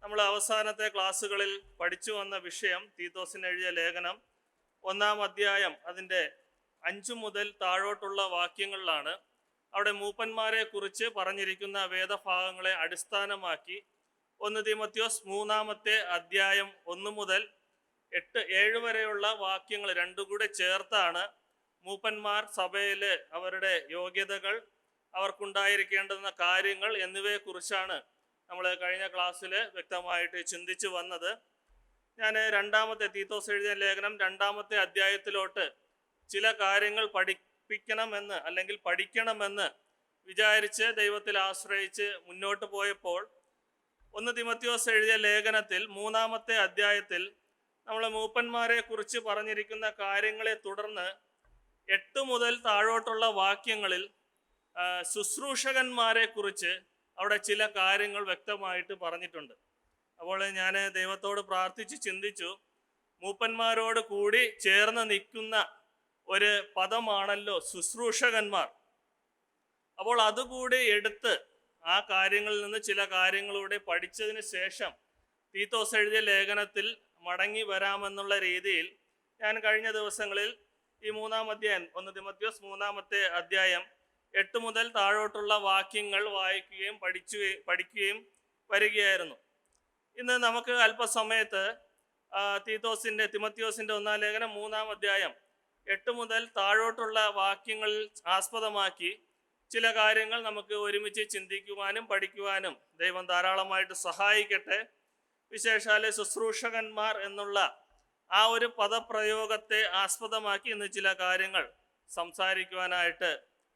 നമ്മൾ അവസാനത്തെ ക്ലാസ്സുകളിൽ പഠിച്ചു വന്ന വിഷയം തീത്തോസിന് എഴുതിയ ലേഖനം 1-ാം അധ്യായം അതിൻ്റെ 5 മുതൽ താഴോട്ടുള്ള വാക്യങ്ങളിലാണ്. അവിടെ മൂപ്പന്മാരെ കുറിച്ച് പറഞ്ഞിരിക്കുന്ന വേദഭാഗങ്ങളെ അടിസ്ഥാനമാക്കി 1 തീമോഥെയോസ് 3-ാമത്തെ അധ്യായം 1 മുതൽ 7 വരെയുള്ള വാക്യങ്ങൾ രണ്ടും കൂടെ ചേർത്താണ് മൂപ്പന്മാർ സഭയിൽ അവരുടെ യോഗ്യതകൾ, അവർക്കുണ്ടായിരിക്കേണ്ടുന്ന കാര്യങ്ങൾ എന്നിവയെക്കുറിച്ചാണ് നമ്മൾ കഴിഞ്ഞ ക്ലാസ്സിൽ വ്യക്തമായിട്ട് ചിന്തിച്ചു വന്നത്. ഞാൻ തീത്തോസ് എഴുതിയ ലേഖനം 2-ാമത്തെ അധ്യായത്തിലോട്ട് ചില കാര്യങ്ങൾ പഠിപ്പിക്കണമെന്ന് അല്ലെങ്കിൽ പഠിക്കണമെന്ന് വിചാരിച്ച് ദൈവത്തിൽ ആശ്രയിച്ച് മുന്നോട്ട് പോയപ്പോൾ 1 തീമോഥെയോസ് എഴുതിയ ലേഖനത്തിൽ 3-ാമത്തെ അധ്യായത്തിൽ നമ്മൾ മൂപ്പന്മാരെ കുറിച്ച് പറഞ്ഞിരിക്കുന്ന കാര്യങ്ങളെ തുടർന്ന് 8 മുതൽ താഴോട്ടുള്ള വാക്യങ്ങളിൽ ശുശ്രൂഷകന്മാരെ കുറിച്ച് അവിടെ ചില കാര്യങ്ങൾ വ്യക്തമായിട്ട് പറഞ്ഞിട്ടുണ്ട്. അപ്പോൾ ഞാൻ ദൈവത്തോട് പ്രാർത്ഥിച്ച് ചിന്തിച്ചു, മൂപ്പന്മാരോട് കൂടി ചേർന്ന് നിൽക്കുന്ന ഒരു പദമാണല്ലോ ശുശ്രൂഷകന്മാർ. അപ്പോൾ അതുകൂടി എടുത്ത് ആ കാര്യങ്ങളിൽ നിന്ന് ചില കാര്യങ്ങളൂടെ പഠിച്ചതിന് ശേഷം തീത്തോസ് എഴുതിയ ലേഖനത്തിൽ മടങ്ങി വരാമെന്നുള്ള രീതിയിൽ ഞാൻ കഴിഞ്ഞ ദിവസങ്ങളിൽ ഈ 3-ാം അധ്യായം 1 തീമോഥെയോസ് 3-ാമത്തെ അധ്യായം 8 മുതൽ താഴോട്ടുള്ള വാക്യങ്ങൾ വായിക്കുകയും പഠിക്കുകയും വരികയായിരുന്നു. ഇന്ന് നമുക്ക് അല്പസമയത്ത് തിമോഥെയോസിൻ്റെ 1-ാം ലേഖനം 3-ാം അധ്യായം 8 മുതൽ താഴോട്ടുള്ള വാക്യങ്ങളിൽ ആസ്പദമാക്കി ചില കാര്യങ്ങൾ നമുക്ക് ഒരുമിച്ച് ചിന്തിക്കുവാനും പഠിക്കുവാനും ദൈവം ധാരാളമായിട്ട് സഹായിക്കട്ടെ. വിശേഷാൽ ശുശ്രൂഷകന്മാർ എന്നുള്ള ആ ഒരു പദപ്രയോഗത്തെ ആസ്പദമാക്കി ഇന്ന് ചില കാര്യങ്ങൾ സംസാരിക്കുവാനായിട്ട്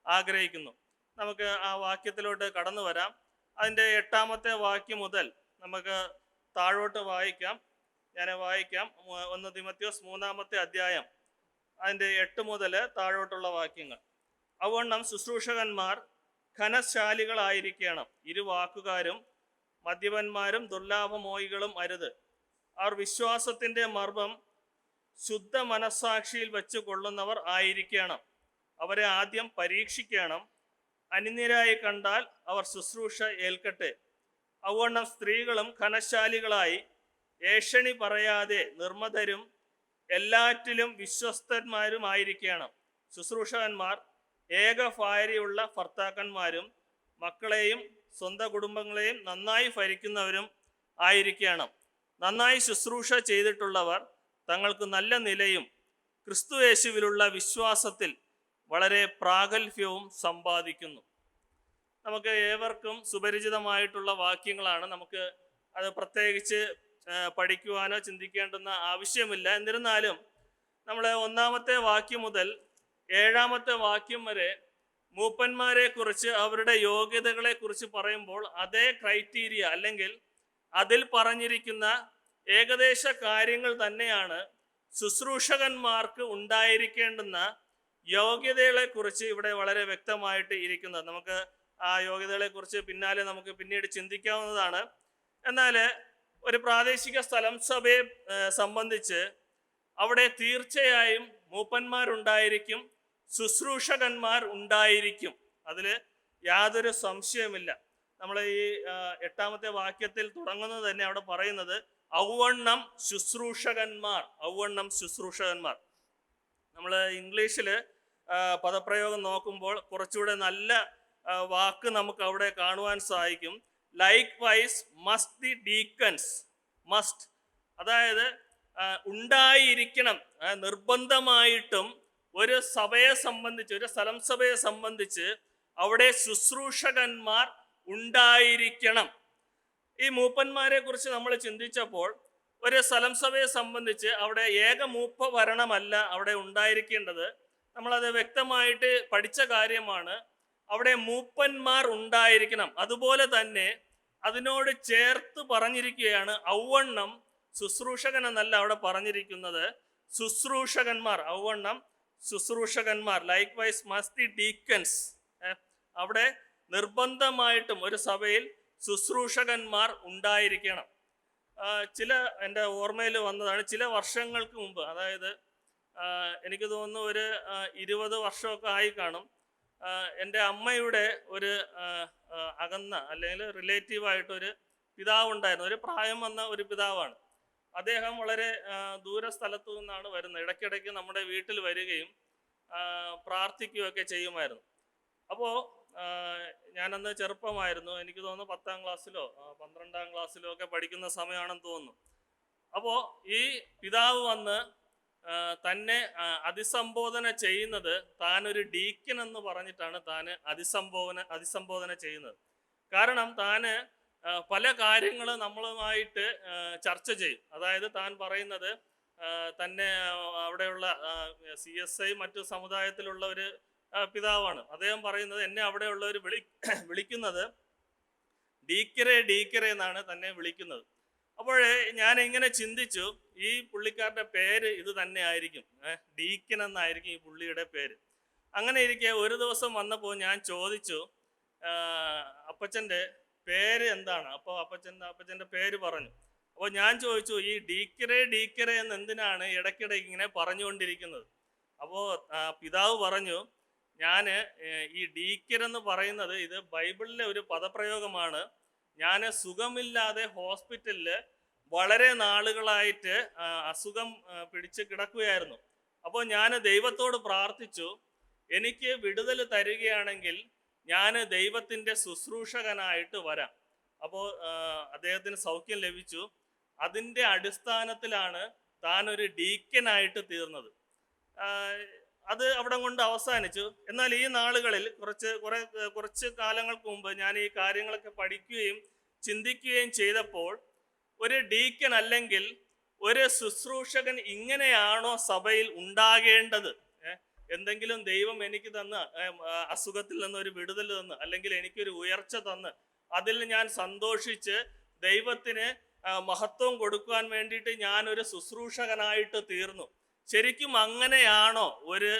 ആഗ്രഹിക്കുന്നു. നമുക്ക് ആ വാക്യത്തിലോട്ട് കടന്നു വരാം. അതിൻ്റെ 8-ാമത്തെ വാക്യം മുതൽ നമുക്ക് താഴോട്ട് വായിക്കാം. ഞാൻ വായിക്കാം. 1 തീമോഥെയോസ് 3-ാമത്തെ അധ്യായം അതിൻ്റെ 8 മുതൽ താഴോട്ടുള്ള വാക്യങ്ങൾ. അവണ്ണം ശുശ്രൂഷകന്മാർ ഘനശാലികളായിരിക്കണം, ഇരുവാക്കുകാരും മദ്യപന്മാരും ദുർലാഭമോഹികളും അരുത്. അവർ വിശ്വാസത്തിൻ്റെ മർമ്മം ശുദ്ധ മനസ്സാക്ഷിയിൽ വെച്ച് കൊള്ളുന്നവർ ആയിരിക്കണം. അവരെ ആദ്യം പരീക്ഷിക്കണം. അന്യരായി കണ്ടാൽ അവർ ശുശ്രൂഷ ഏൽക്കട്ടെ. അവണ്ണം സ്ത്രീകളും ഘനശാലികളായി ഏഷണി പറയാതെ നിർമ്മതരും എല്ലാറ്റിലും വിശ്വസ്തന്മാരുമായിരിക്കണം. ശുശ്രൂഷകന്മാർ ഏക ഭാര്യയുള്ള ഭർത്താക്കന്മാരും മക്കളെയും സ്വന്തം കുടുംബങ്ങളെയും നന്നായി ഭരിക്കുന്നവരും ആയിരിക്കണം. നന്നായി ശുശ്രൂഷ ചെയ്തിട്ടുള്ളവർ തങ്ങൾക്ക് നല്ല നിലയും ക്രിസ്തുയേശുവിലുള്ള വിശ്വാസത്തിൽ വളരെ പ്രാഗൽഭ്യവും സമ്പാദിക്കുന്നു. നമുക്ക് ഏവർക്കും സുപരിചിതമായിട്ടുള്ള വാക്യങ്ങളാണ്. നമുക്ക് അത് പ്രത്യേകിച്ച് പഠിക്കുവാനോ ചിന്തിക്കേണ്ടുന്ന ആവശ്യമില്ല. എന്നിരുന്നാലും നമ്മൾ 1-ാമത്തെ വാക്യം മുതൽ 7-ാമത്തെ വാക്യം വരെ മൂപ്പന്മാരെ കുറിച്ച് അവരുടെ യോഗ്യതകളെ കുറിച്ച് പറയുമ്പോൾ അതേ ക്രൈറ്റീരിയ അല്ലെങ്കിൽ അതിൽ പറഞ്ഞിരിക്കുന്ന ഏകദേശ കാര്യങ്ങൾ തന്നെയാണ് ശുശ്രൂഷകന്മാർക്ക് ഉണ്ടായിരിക്കേണ്ടുന്ന യോഗ്യതകളെ കുറിച്ച് ഇവിടെ വളരെ വ്യക്തമായിട്ട് ഇരിക്കുന്നത്. നമുക്ക് ആ യോഗ്യതകളെ കുറിച്ച് നമുക്ക് പിന്നീട് ചിന്തിക്കാവുന്നതാണ്. എന്നാൽ ഒരു പ്രാദേശിക സ്ഥലം സഭയെ സംബന്ധിച്ച് അവിടെ തീർച്ചയായും മൂപ്പന്മാരുണ്ടായിരിക്കും, ശുശ്രൂഷകന്മാർ ഉണ്ടായിരിക്കും. അതിൽ യാതൊരു സംശയമില്ല. നമ്മൾ ഈ 8-ാമത്തെ വാക്യത്തിൽ തുടങ്ങുന്നത് തന്നെ അവിടെ പറയുന്നത് ഔവണ്ണം ശുശ്രൂഷകന്മാർ. നമ്മൾ ഇംഗ്ലീഷിൽ പദപ്രയോഗം നോക്കുമ്പോൾ കുറച്ചുകൂടെ നല്ല വാക്ക് നമുക്ക് അവിടെ കാണുവാൻ സാധിക്കും. Likewise must the deacons must, അതായത് ഉണ്ടായിരിക്കണം, നിർബന്ധമായിട്ടും ഒരു സഭയെ സംബന്ധിച്ച്, ഒരു സ്ഥലം സഭയെ സംബന്ധിച്ച് അവിടെ ശുശ്രൂഷകന്മാർ ഉണ്ടായിരിക്കണം. ഈ മൂപ്പന്മാരെ കുറിച്ച് നമ്മൾ ചിന്തിച്ചപ്പോൾ ഒരു സ്ഥലം സഭയെ സംബന്ധിച്ച് അവിടെ ഏക മൂപ്പ ഭരണമല്ല അവിടെ ഉണ്ടായിരിക്കേണ്ടത്. നമ്മളത് വ്യക്തമായിട്ട് പഠിച്ച കാര്യമാണ്. അവിടെ മൂപ്പന്മാർ ഉണ്ടായിരിക്കണം. അതുപോലെ തന്നെ അതിനോട് ചേർത്ത് പറഞ്ഞിരിക്കുകയാണ് ഔവണ്ണം ശുശ്രൂഷകൻ എന്നല്ല അവിടെ പറഞ്ഞിരിക്കുന്നത്, ശുശ്രൂഷകന്മാർ. ഔവണ്ണം ശുശ്രൂഷകന്മാർ. Likewise must the deacons. അവിടെ നിർബന്ധമായിട്ടും ഒരു സഭയിൽ ശുശ്രൂഷകന്മാർ ഉണ്ടായിരിക്കണം. എൻ്റെ ഓർമ്മയിൽ വന്നതാണ്, ചില വർഷങ്ങൾക്ക് മുമ്പ്, അതായത് എനിക്ക് തോന്നുന്നു ഒരു 20 വർഷമൊക്കെ ആയി കാണും. എൻ്റെ അമ്മയുടെ ഒരു അകന്ന അല്ലെങ്കിൽ റിലേറ്റീവായിട്ടൊരു പിതാവ് ഉണ്ടായിരുന്നു. ഒരു പ്രായം വന്ന ഒരു പിതാവാണ്. അദ്ദേഹം വളരെ ദൂര സ്ഥലത്തു നിന്നാണ് വരുന്നത്. ഇടയ്ക്കിടയ്ക്ക് നമ്മുടെ വീട്ടിൽ വരികയും പ്രാർത്ഥിക്കുകയൊക്കെ ചെയ്യുമായിരുന്നു. അപ്പോൾ ഞാനന്ന് ചെറുപ്പമായിരുന്നു. എനിക്ക് തോന്നുന്നു 10ാം ക്ലാസ്സിലോ 12ാം ക്ലാസ്സിലോ ഒക്കെ പഠിക്കുന്ന സമയമാണെന്ന് തോന്നുന്നു. അപ്പോൾ ഈ പിതാവ് വന്ന് തന്നെ അഭിസംബോധന ചെയ്യുന്നത് താനൊരു ഡീക്കൻ എന്ന് പറഞ്ഞിട്ടാണ് താൻ അഭിസംബോധന ചെയ്യുന്നത്. കാരണം താന് പല കാര്യങ്ങൾ നമ്മളുമായിട്ട് ചർച്ച ചെയ്യും. അതായത് താൻ പറയുന്നത് തന്നെ അവിടെയുള്ള CSI മറ്റു സമുദായത്തിലുള്ള ഒരു പിതാവാണ്. അദ്ദേഹം പറയുന്നത് എന്നെ അവിടെയുള്ളവർ വിളിക്കുന്നത് ഡീക്കറെ എന്നാണ് തന്നെ വിളിക്കുന്നത്. അപ്പോഴേ ഞാൻ ഇങ്ങനെ ചിന്തിച്ചു, ഈ പുള്ളിക്കാരുടെ പേര് ഇത് തന്നെ ആയിരിക്കും, ഡീക്കൻ എന്നായിരിക്കും ഈ പുള്ളിയുടെ പേര്. അങ്ങനെ ഇരിക്കെ ഒരു ദിവസം വന്നപ്പോൾ ഞാൻ ചോദിച്ചു, അപ്പച്ചൻ്റെ പേര് എന്താണ്? അപ്പോൾ അപ്പച്ചൻ്റെ പേര് പറഞ്ഞു. അപ്പോൾ ഞാൻ ചോദിച്ചു, ഈ ഡീക്കറെ എന്ന് എന്തിനാണ് ഇടയ്ക്കിടെ ഇങ്ങനെ പറഞ്ഞുകൊണ്ടിരിക്കുന്നത്? അപ്പോൾ പിതാവ് പറഞ്ഞു, ഞാൻ ഈ ഡീക്കരെന്ന് പറയുന്നത് ഇത് ബൈബിളിലെ ഒരു പദപ്രയോഗമാണ്. ഞാൻ സുഖമില്ലാതെ ഹോസ്പിറ്റലിൽ വളരെ നാളുകളായിട്ട് അസുഖം പിടിച്ച് കിടക്കുകയായിരുന്നു. അപ്പോൾ ഞാൻ ദൈവത്തോട് പ്രാർത്ഥിച്ചു, എനിക്ക് വിടുതൽ തരികയാണെങ്കിൽ ഞാൻ ദൈവത്തിൻ്റെ ശുശ്രൂഷകനായിട്ട് വരാം. അപ്പോൾ അദ്ദേഹത്തിന് സൗഖ്യം ലഭിച്ചു. അതിൻ്റെ അടിസ്ഥാനത്തിലാണ് താൻ ഒരു ഡീക്കനായിട്ട് തീർന്നത്. അത് അവിടെ കൊണ്ട് അവസാനിച്ചു. എന്നാൽ ഈ നാളുകളിൽ കുറച്ച് കാലങ്ങൾക്ക് മുമ്പ് ഞാൻ ഈ കാര്യങ്ങളൊക്കെ പഠിക്കുകയും ചിന്തിക്കുകയും ചെയ്തപ്പോൾ, ഒരു ഡീക്കൻ അല്ലെങ്കിൽ ഒരു ശുശ്രൂഷകൻ ഇങ്ങനെയാണോ സഭയിൽ ഉണ്ടാകേണ്ടത്? എന്തെങ്കിലും ദൈവം എനിക്ക് തന്ന് അസുഖത്തിൽ നിന്ന് ഒരു വിടുതൽ തന്ന്, അല്ലെങ്കിൽ എനിക്കൊരു ഉയർച്ച തന്ന് അതിൽ ഞാൻ സന്തോഷിച്ച് ദൈവത്തിന് മഹത്വം കൊടുക്കുവാൻ വേണ്ടിയിട്ട് ഞാനൊരു ശുശ്രൂഷകനായിട്ട് തീർന്നു. ശരിക്കും അങ്ങനെയാണോ ഒരു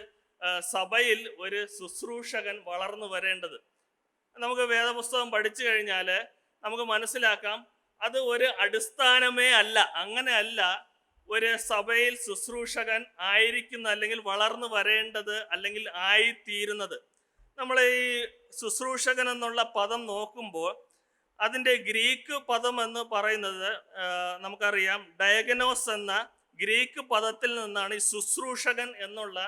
സഭയിൽ ഒരു ശുശ്രൂഷകൻ വളർന്നു വരേണ്ടത്? നമുക്ക് വേദപുസ്തകം പഠിച്ചു കഴിഞ്ഞാൽ നമുക്ക് മനസ്സിലാക്കാം, അത് ഒരു അടിസ്ഥാനമേ അല്ല. അങ്ങനെയല്ല ഒരു സഭയിൽ ശുശ്രൂഷകൻ ആയിരിക്കുന്ന, അല്ലെങ്കിൽ വളർന്നു വരേണ്ടത്, അല്ലെങ്കിൽ ആയിത്തീരുന്നത്. നമ്മൾ ഈ ശുശ്രൂഷകൻ എന്നുള്ള പദം നോക്കുമ്പോൾ അതിൻ്റെ ഗ്രീക്ക് പദം എന്ന് പറയുന്നത് നമുക്കറിയാം, ഡയഗനോസ് എന്ന ഗ്രീക്ക് പദത്തിൽ നിന്നാണ് ഈ ശുശ്രൂഷകൻ എന്നുള്ള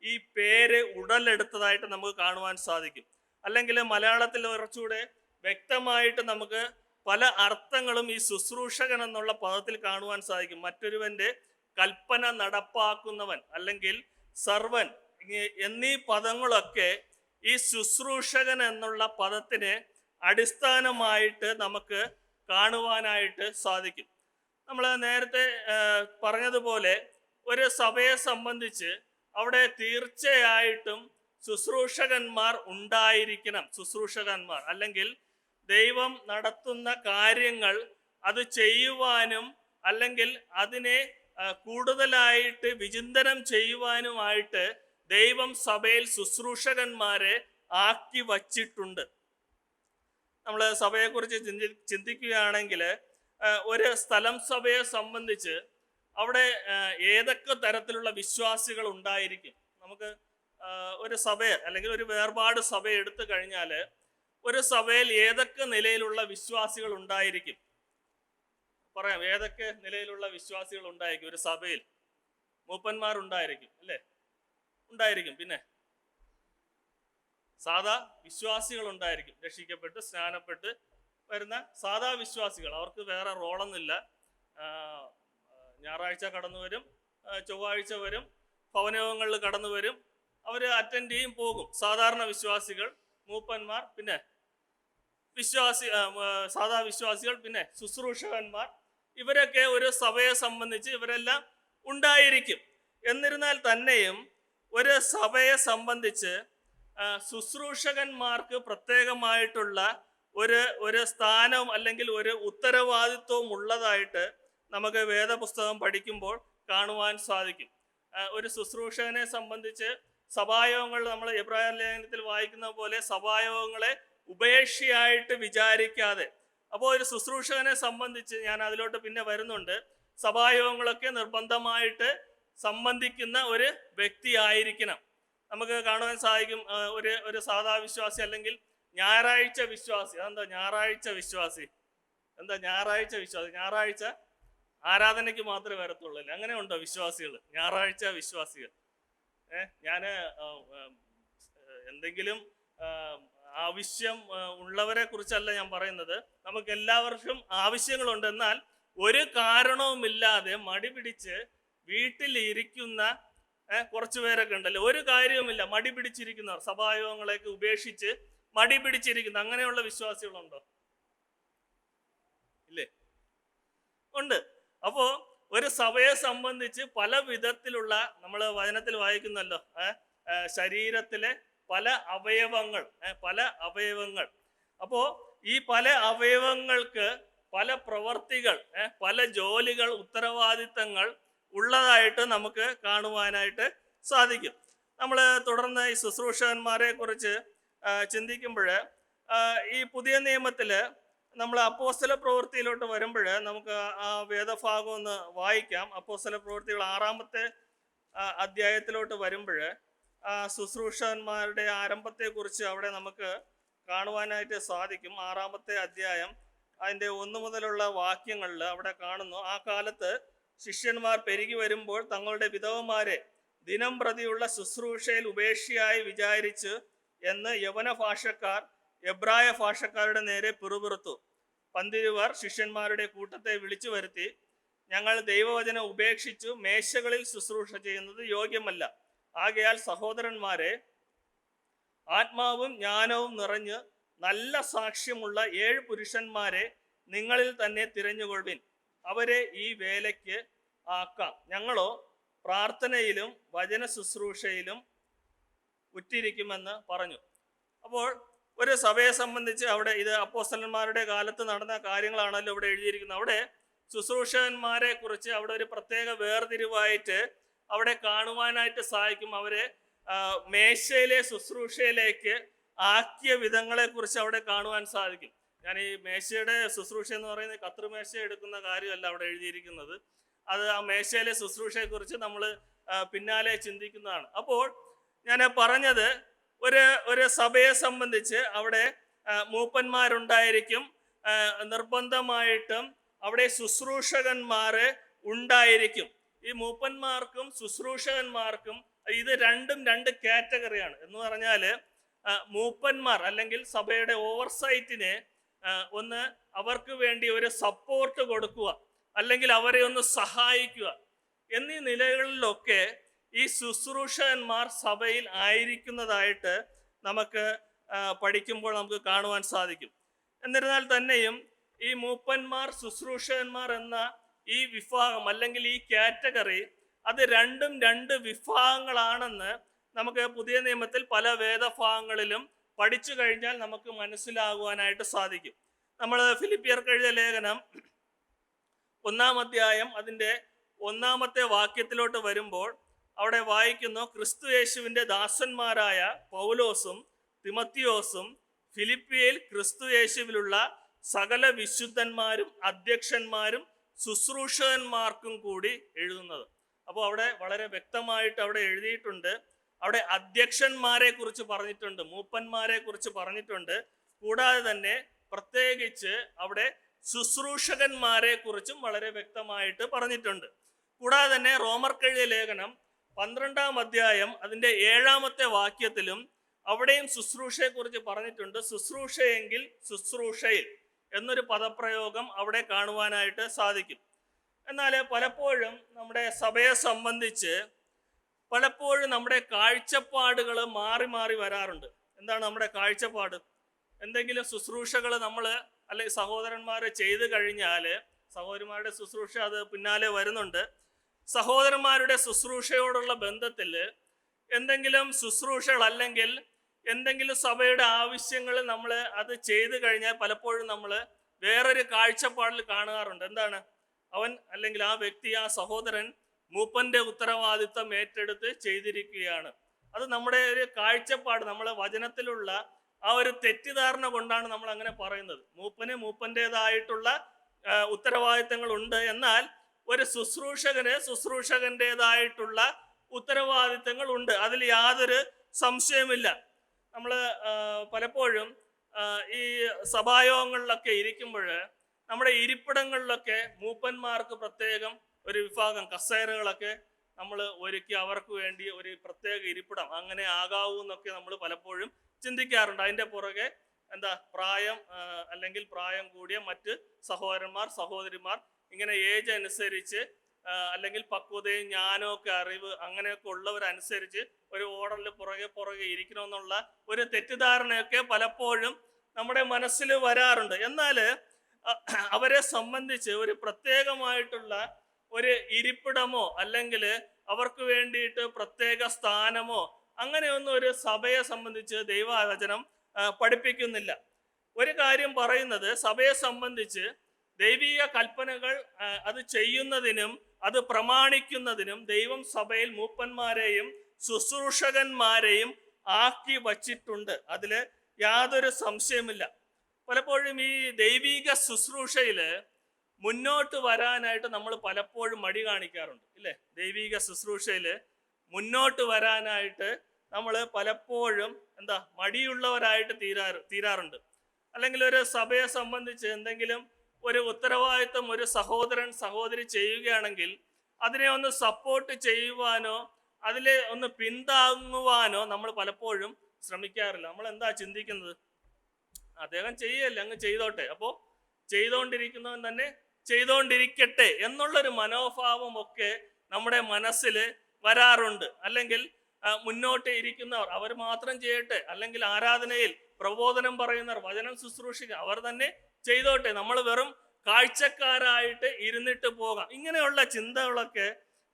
ഈ പേര് ഉടലെടുത്തതായിട്ട് നമുക്ക് കാണുവാൻ സാധിക്കും. അല്ലെങ്കിൽ മലയാളത്തിൽ കുറച്ചുകൂടെ വ്യക്തമായിട്ട് നമുക്ക് പല അർത്ഥങ്ങളും ഈ ശുശ്രൂഷകൻ എന്നുള്ള പദത്തിൽ കാണുവാൻ സാധിക്കും. മറ്റൊരുവന്റെ കൽപ്പന നടപ്പാക്കുന്നവൻ അല്ലെങ്കിൽ സർവൻ എന്നീ പദങ്ങളൊക്കെ ഈ ശുശ്രൂഷകൻ എന്നുള്ള പദത്തിന് അടിസ്ഥാനമായിട്ട് നമുക്ക് കാണുവാനായിട്ട് സാധിക്കും. നമ്മൾ നേരത്തെ പറഞ്ഞതുപോലെ ഒരു സഭയെ സംബന്ധിച്ച് അവിടെ തീർച്ചയായിട്ടും ശുശ്രൂഷകന്മാർ ഉണ്ടായിരിക്കണം. ശുശ്രൂഷകന്മാർ അല്ലെങ്കിൽ ദൈവം നടത്തുന്ന കാര്യങ്ങൾ അത് ചെയ്യുവാനും അല്ലെങ്കിൽ അതിനെ കൂടുതലായിട്ട് വിചിന്തനം ചെയ്യുവാനുമായിട്ട് ദൈവം സഭയിൽ ശുശ്രൂഷകന്മാരെ ആക്കി വച്ചിട്ടുണ്ട്. നമ്മൾ സഭയെക്കുറിച്ച് ചിന്തിക്കുകയാണെങ്കിൽ ഒരു സ്ഥലം സഭയെ സംബന്ധിച്ച് അവിടെ ഏതൊക്കെ തരത്തിലുള്ള വിശ്വാസികൾ ഉണ്ടായിരിക്കും? നമുക്ക് ഒരു സഭയെ അല്ലെങ്കിൽ ഒരു വേർപാട് സഭ എടുത്തു കഴിഞ്ഞാൽ ഒരു സഭയിൽ ഏതൊക്കെ നിലയിലുള്ള വിശ്വാസികൾ ഉണ്ടായിരിക്കും? പറയാം, ഏതൊക്കെ നിലയിലുള്ള വിശ്വാസികൾ ഉണ്ടായിരിക്കും ഒരു സഭയിൽ? മൂപ്പന്മാർ ഉണ്ടായിരിക്കും, അല്ലേ? ഉണ്ടായിരിക്കും. പിന്നെ സാധാ വിശ്വാസികൾ ഉണ്ടായിരിക്കും, രക്ഷിക്കപ്പെട്ട് സ്നാനപ്പെട്ട് വരുന്ന സാധാ വിശ്വാസികൾ. അവർക്ക് വേറെ റോളൊന്നുമില്ല. ഞായറാഴ്ച കടന്നു വരും, ചൊവ്വാഴ്ച വരും, ഭവനയോഗങ്ങളിൽ കടന്നു വരും, അവർ അറ്റൻഡ് ചെയ്യും, പോകും. സാധാരണ വിശ്വാസികൾ, മൂപ്പന്മാർ, പിന്നെ സാധാ വിശ്വാസികൾ, പിന്നെ ശുശ്രൂഷകന്മാർ, ഇവരൊക്കെ ഒരു സഭയെ സംബന്ധിച്ച് ഇവരെല്ലാം ഉണ്ടായിരിക്കും. എന്നിരുന്നാൽ തന്നെയും ഒരു സഭയെ സംബന്ധിച്ച് ശുശ്രൂഷകന്മാർക്ക് പ്രത്യേകമായിട്ടുള്ള ഒരു സ്ഥാനവും അല്ലെങ്കിൽ ഒരു ഉത്തരവാദിത്വവും ഉള്ളതായിട്ട് നമുക്ക് വേദപുസ്തകം പഠിക്കുമ്പോൾ കാണുവാൻ സാധിക്കും. ഒരു ശുശ്രൂഷകനെ സംബന്ധിച്ച് സഭായോഗങ്ങൾ, നമ്മൾ എബ്രായ ലേഖനത്തിൽ വായിക്കുന്ന പോലെ സഭായോഗങ്ങളെ ഉപേക്ഷയായിട്ട് വിചാരിക്കാതെ, അപ്പോൾ ഒരു ശുശ്രൂഷകനെ സംബന്ധിച്ച് ഞാൻ അതിലോട്ട് പിന്നെ വരുന്നുണ്ട്, സഭായോഗങ്ങളൊക്കെ നിർബന്ധമായിട്ട് സംബന്ധിക്കുന്ന ഒരു വ്യക്തി ആയിരിക്കണം. നമുക്ക് കാണുവാൻ സാധിക്കും ഒരു സാധാ വിശ്വാസി അല്ലെങ്കിൽ ഞായറാഴ്ച വിശ്വാസി. അതെന്താ ഞായറാഴ്ച വിശ്വാസി? എന്താ ഞായറാഴ്ച വിശ്വാസം? ഞായറാഴ്ച ആരാധനയ്ക്ക് മാത്രമേ വരത്തുള്ളൂ. അങ്ങനെ ഉണ്ടോ വിശ്വാസികൾ? ഞായറാഴ്ച വിശ്വാസികൾ? ഞാൻ എന്തെങ്കിലും ആവശ്യം ഉള്ളവരെ കുറിച്ചല്ല ഞാൻ പറയുന്നത്. നമുക്ക് എല്ലാവർക്കും ആവശ്യങ്ങളുണ്ട്. എന്നാൽ ഒരു കാരണവുമില്ലാതെ മടി പിടിച്ച് വീട്ടിൽ ഇരിക്കുന്ന കുറച്ചു പേരൊക്കെ ഉണ്ടല്ലോ. ഒരു കാര്യവുമില്ല, മടി പിടിച്ചിരിക്കുന്നവർ, സഭായോഗങ്ങളെയൊക്കെ ഉപേക്ഷിച്ച് മടി പിടിച്ചിരിക്കുന്ന അങ്ങനെയുള്ള വിശ്വാസികളുണ്ടോ? ഇല്ലേ? ഉണ്ട്. അപ്പോ ഒരു സഭയെ സംബന്ധിച്ച് പല വിധത്തിലുള്ള, നമ്മൾ വചനത്തിൽ വായിക്കുന്നല്ലോ, ശരീരത്തിലെ പല അവയവങ്ങൾ. അപ്പോ ഈ പല അവയവങ്ങൾക്ക് പല പ്രവർത്തികൾ, പല ജോലികൾ, ഉത്തരവാദിത്തങ്ങൾ ഉള്ളതായിട്ട് നമുക്ക് കാണുവാനായിട്ട് സാധിക്കും. നമ്മൾ തുടർന്ന് ഈ ശുശ്രൂഷകന്മാരെ കുറിച്ച് ചിന്തിക്കുമ്പോൾ ഈ പുതിയ നിയമത്തില് നമ്മൾ അപ്പോസ്തല പ്രവൃത്തിയിലോട്ട് വരുമ്പോൾ നമുക്ക് ആ വേദഭാഗം ഒന്ന് വായിക്കാം. അപ്പോസ്തല പ്രവൃത്തികൾ 6-ാമത്തെ അധ്യായത്തിലോട്ട് വരുമ്പോൾ ശുശ്രൂഷകന്മാരുടെ ആരംഭത്തെക്കുറിച്ച് അവിടെ നമുക്ക് കാണുവാനായിട്ട് സാധിക്കും. 6-ാമത്തെ അധ്യായം അതിൻ്റെ 1 മുതലുള്ള വാക്യങ്ങളിൽ അവിടെ കാണുന്നു. ആ കാലത്ത് ശിഷ്യന്മാർ പെരുകി വരുമ്പോൾ തങ്ങളുടെ വിധവമാരെ ദിനം പ്രതിയുള്ള ശുശ്രൂഷയിൽ ഉപേക്ഷയായി വിചാരിച്ച് എന്ന് യവന ഭാഷക്കാർ എബ്രായ ഭാഷക്കാരുടെ നേരെ പിറുപിറുത്തു. പന്തിരുവർ ശിഷ്യന്മാരുടെ കൂട്ടത്തെ വിളിച്ചു വരുത്തി, ഞങ്ങൾ ദൈവവചനം ഉപേക്ഷിച്ചു മേശകളിൽ ശുശ്രൂഷ ചെയ്യുന്നത് യോഗ്യമല്ല. ആകയാൽ സഹോദരന്മാരെ, ആത്മാവും ജ്ഞാനവും നിറഞ്ഞ് നല്ല സാക്ഷ്യമുള്ള 7 പുരുഷന്മാരെ നിങ്ങളിൽ തന്നെ തിരഞ്ഞുകൊള്ളുവിൻ. അവരെ ഈ വേലയ്ക്ക് ആക്കാം. ഞങ്ങളോ പ്രാർത്ഥനയിലും വചന ശുശ്രൂഷയിലും ഉറ്റിരിക്കുമെന്ന് പറഞ്ഞു. അപ്പോൾ ഒരു സഭയെ സംബന്ധിച്ച് അവിടെ, ഇത് അപ്പോസ്തലന്മാരുടെ കാലത്ത് നടന്ന കാര്യങ്ങളാണല്ലോ ഇവിടെ എഴുതിയിരിക്കുന്നത്. അവിടെ ശുശ്രൂഷകന്മാരെ കുറിച്ച് അവിടെ ഒരു പ്രത്യേക വേർതിരിവായിട്ട് അവിടെ കാണുവാനായിട്ട് സാധിക്കും. അവരെ മേശയിലെ ശുശ്രൂഷയിലേക്ക് ആക്കിയ വിധങ്ങളെ കുറിച്ച് അവിടെ കാണുവാൻ സാധിക്കും. ഞാൻ ഈ മേശയുടെ ശുശ്രൂഷ എന്ന് പറയുന്നത് കത്രിമേശ എടുക്കുന്ന കാര്യമല്ല അവിടെ എഴുതിയിരിക്കുന്നത്. അത് ആ മേശയിലെ ശുശ്രൂഷയെക്കുറിച്ച് നമ്മൾ പിന്നാലെ ചിന്തിക്കുന്നതാണ്. അപ്പോൾ ഞാൻ പറഞ്ഞത്, ഒരു സഭയെ സംബന്ധിച്ച് അവിടെ മൂപ്പന്മാരുണ്ടായിരിക്കും, നിർബന്ധമായിട്ടും അവിടെ ശുശ്രൂഷകന്മാർ ഉണ്ടായിരിക്കും. ഈ മൂപ്പന്മാർക്കും ശുശ്രൂഷകന്മാർക്കും ഇത് രണ്ടും 2 കാറ്റഗറിയാണ്. എന്ന് പറഞ്ഞാൽ മൂപ്പന്മാർ അല്ലെങ്കിൽ സഭയുടെ ഓവർസൈറ്റിനെ ഒന്ന് അവർക്ക് വേണ്ടി ഒരു സപ്പോർട്ട് കൊടുക്കുക, അല്ലെങ്കിൽ അവരെ ഒന്ന് സഹായിക്കുക എന്നീ നിലകളിലൊക്കെ ഈ ശുശ്രൂഷകന്മാർ സഭയിൽ ആയിരിക്കുന്നതായിട്ട് നമുക്ക് പഠിക്കുമ്പോൾ നമുക്ക് കാണുവാൻ സാധിക്കും. എന്നിരുന്നാൽ തന്നെയും ഈ മൂപ്പന്മാർ ശുശ്രൂഷകന്മാർ എന്ന ഈ വിഭാഗം അല്ലെങ്കിൽ ഈ കാറ്റഗറി, അത് രണ്ടും 2 വിഭാഗങ്ങളാണെന്ന് നമുക്ക് പുതിയ നിയമത്തിൽ പല വേദഭാഗങ്ങളിലും പഠിച്ചു കഴിഞ്ഞാൽ നമുക്ക് മനസ്സിലാകുവാനായിട്ട് സാധിക്കും. നമ്മൾ ഫിലിപ്പിയർക്ക് എഴുതിയ ലേഖനം 1-ാം അധ്യായം അതിൻ്റെ 1-ാമത്തെ വാക്യത്തിലോട്ട് വരുമ്പോൾ അവിടെ വായിക്കുന്നു, ക്രിസ്തു യേശുവിൻ്റെ ദാസന്മാരായ പൗലോസും തിമത്തിയോസും ഫിലിപ്പിയിൽ ക്രിസ്തു യേശുവിലുള്ള സകല വിശുദ്ധന്മാരും അധ്യക്ഷന്മാരും ശുശ്രൂഷകന്മാർക്കും കൂടി എഴുതുന്നത്. അപ്പോൾ അവിടെ വളരെ വ്യക്തമായിട്ട് അവിടെ എഴുതിയിട്ടുണ്ട്. അവിടെ അധ്യക്ഷന്മാരെ കുറിച്ച് പറഞ്ഞിട്ടുണ്ട്, മൂപ്പന്മാരെ കുറിച്ച് പറഞ്ഞിട്ടുണ്ട്. കൂടാതെ തന്നെ പ്രത്യേകിച്ച് അവിടെ ശുശ്രൂഷകന്മാരെ കുറിച്ചും വളരെ വ്യക്തമായിട്ട് പറഞ്ഞിട്ടുണ്ട്. കൂടാതെ തന്നെ റോമർക്കെഴുതിയ ലേഖനം 12-ാം അധ്യായം അതിൻ്റെ 7-ാമത്തെ വാക്യത്തിലും അവിടെയും ശുശ്രൂഷയെക്കുറിച്ച് പറഞ്ഞിട്ടുണ്ട്. ശുശ്രൂഷയെങ്കിൽ ശുശ്രൂഷയിൽ എന്നൊരു പദപ്രയോഗം അവിടെ കാണുവാനായിട്ട് സാധിക്കും. എന്നാൽ പലപ്പോഴും നമ്മുടെ സഭയെ സംബന്ധിച്ച് പലപ്പോഴും നമ്മുടെ കാഴ്ചപ്പാടുകൾ മാറി മാറി വരാറുണ്ട്. എന്താണ് നമ്മുടെ കാഴ്ചപ്പാട്? എന്തെങ്കിലും ശുശ്രൂഷകൾ നമ്മൾ അല്ലെങ്കിൽ സഹോദരന്മാർ ചെയ്തു കഴിഞ്ഞാൽ, സഹോദരന്മാരുടെ ശുശ്രൂഷ അത് പിന്നാലെ വരുന്നുണ്ട്. സഹോദരന്മാരുടെ ശുശ്രൂഷയോടുള്ള ബന്ധത്തിൽ എന്തെങ്കിലും ശുശ്രൂഷകൾ അല്ലെങ്കിൽ എന്തെങ്കിലും സഭയുടെ ആവശ്യങ്ങൾ നമ്മൾ അത് ചെയ്തു കഴിഞ്ഞാൽ പലപ്പോഴും നമ്മൾ വേറൊരു കാഴ്ചപ്പാടിൽ കാണാറുണ്ട്. എന്താണ്? അവൻ അല്ലെങ്കിൽ ആ വ്യക്തി, ആ സഹോദരൻ മൂപ്പന്റെ ഉത്തരവാദിത്തം ഏറ്റെടുത്ത് ചെയ്തിരിക്കുകയാണ്. അത് നമ്മുടെ ഒരു കാഴ്ചപ്പാട്, നമ്മളെ വചനത്തിലുള്ള ആ ഒരു തെറ്റിദ്ധാരണ കൊണ്ടാണ് നമ്മൾ അങ്ങനെ പറയുന്നത്. മൂപ്പൻ്റെതായിട്ടുള്ള ഉത്തരവാദിത്തങ്ങൾ ഉണ്ട്, എന്നാൽ ഒരു ശുശ്രൂഷകൻ്റെതായിട്ടുള്ള ഉത്തരവാദിത്തങ്ങൾ ഉണ്ട്. അതിൽ യാതൊരു സംശയമില്ല. നമ്മൾ പലപ്പോഴും ഈ സഭായോഗങ്ങളിലൊക്കെ ഇരിക്കുമ്പോൾ നമ്മുടെ ഇരിപ്പിടങ്ങളിലൊക്കെ മൂപ്പന്മാർക്ക് പ്രത്യേകം ഒരു വിഭാഗം കസേരകളൊക്കെ നമ്മൾ ഒരുക്കി അവർക്ക് വേണ്ടി ഒരു പ്രത്യേക ഇരിപ്പിടം അങ്ങനെ ആകാവൂ എന്നൊക്കെ നമ്മൾ പലപ്പോഴും ചിന്തിക്കാറുണ്ട്. അതിൻ്റെ പുറകെ പ്രായം അല്ലെങ്കിൽ പ്രായം കൂടിയ മറ്റ് സഹോദരന്മാർ സഹോദരിമാർ ഇങ്ങനെ ഏജ് അനുസരിച്ച് അല്ലെങ്കിൽ പക്വതയും ജ്ഞാനവും ഒക്കെ അറിവ് അങ്ങനെയൊക്കെ ഉള്ളവരനുസരിച്ച് ഒരു ഓർഡറിൽ പുറകെ ഇരിക്കണമെന്നുള്ള ഒരു തെറ്റിദ്ധാരണയൊക്കെ പലപ്പോഴും നമ്മുടെ മനസ്സിൽ വരാറുണ്ട്. എന്നാൽ അവരെ സംബന്ധിച്ച് ഒരു പ്രത്യേകമായിട്ടുള്ള ഒരു ഇരിപ്പിടമോ അല്ലെങ്കിൽ അവർക്ക് വേണ്ടിയിട്ട് പ്രത്യേക സ്ഥാനമോ അങ്ങനെയൊന്നും ഒരു സഭയെ സംബന്ധിച്ച് ദൈവവചനം പഠിപ്പിക്കുന്നില്ല. ഒരു കാര്യം പറയുന്നത്, സഭയെ സംബന്ധിച്ച് ദൈവിക കൽപ്പനകൾ അത് ചെയ്യുന്നതിനും അത് പ്രമാണിക്കുന്നതിനും ദൈവം സഭയിൽ മൂപ്പന്മാരെയും ശുശ്രൂഷകന്മാരെയും ആക്കി വച്ചിട്ടുണ്ട്. അതിൽ യാതൊരു സംശയമില്ല. പലപ്പോഴും ഈ ദൈവിക ശുശ്രൂഷയിൽ മുന്നോട്ട് വരാനായിട്ട് നമ്മൾ പലപ്പോഴും മടി കാണിക്കാറുണ്ട്, ഇല്ലേ? ദൈവിക ശുശ്രൂഷയിൽ മുന്നോട്ട് വരാനായിട്ട് നമ്മൾ പലപ്പോഴും മടിയുള്ളവരായിട്ട് തീരാറുണ്ട്. അല്ലെങ്കിൽ ഒരു സഭയെ സംബന്ധിച്ച് എന്തെങ്കിലും ഒരു ഉത്തരവാദിത്വം ഒരു സഹോദരൻ സഹോദരി ചെയ്യുകയാണെങ്കിൽ അതിനെ ഒന്ന് സപ്പോർട്ട് ചെയ്യുവാനോ അതിലെ ഒന്ന് പിന്താങ്ങുവാനോ നമ്മൾ പലപ്പോഴും ശ്രമിക്കാറില്ല. നമ്മൾ എന്താ ചിന്തിക്കുന്നത്? അദ്ദേഹം ചെയ്യല്ലേ, അങ്ങ് ചെയ്തോട്ടെ, അപ്പോൾ ചെയ്തുകൊണ്ടിരിക്കുന്നവൻ തന്നെ ചെയ്തുകൊണ്ടിരിക്കട്ടെ എന്നുള്ളൊരു മനോഭാവമൊക്കെ നമ്മുടെ മനസ്സിൽ വരാറുണ്ട്. അല്ലെങ്കിൽ മുന്നോട്ട് ഇരിക്കുന്നവർ അവർ മാത്രം ചെയ്യട്ടെ, അല്ലെങ്കിൽ ആരാധനയിൽ പ്രബോധനം പറയുന്നവർ വചനം ശുശ്രൂഷിക്കുക അവർ തന്നെ ചെയ്തോട്ടെ, നമ്മൾ വെറും കാഴ്ചക്കാരായിട്ട് ഇരുന്നിട്ട് പോകാം. ഇങ്ങനെയുള്ള ചിന്തകളൊക്കെ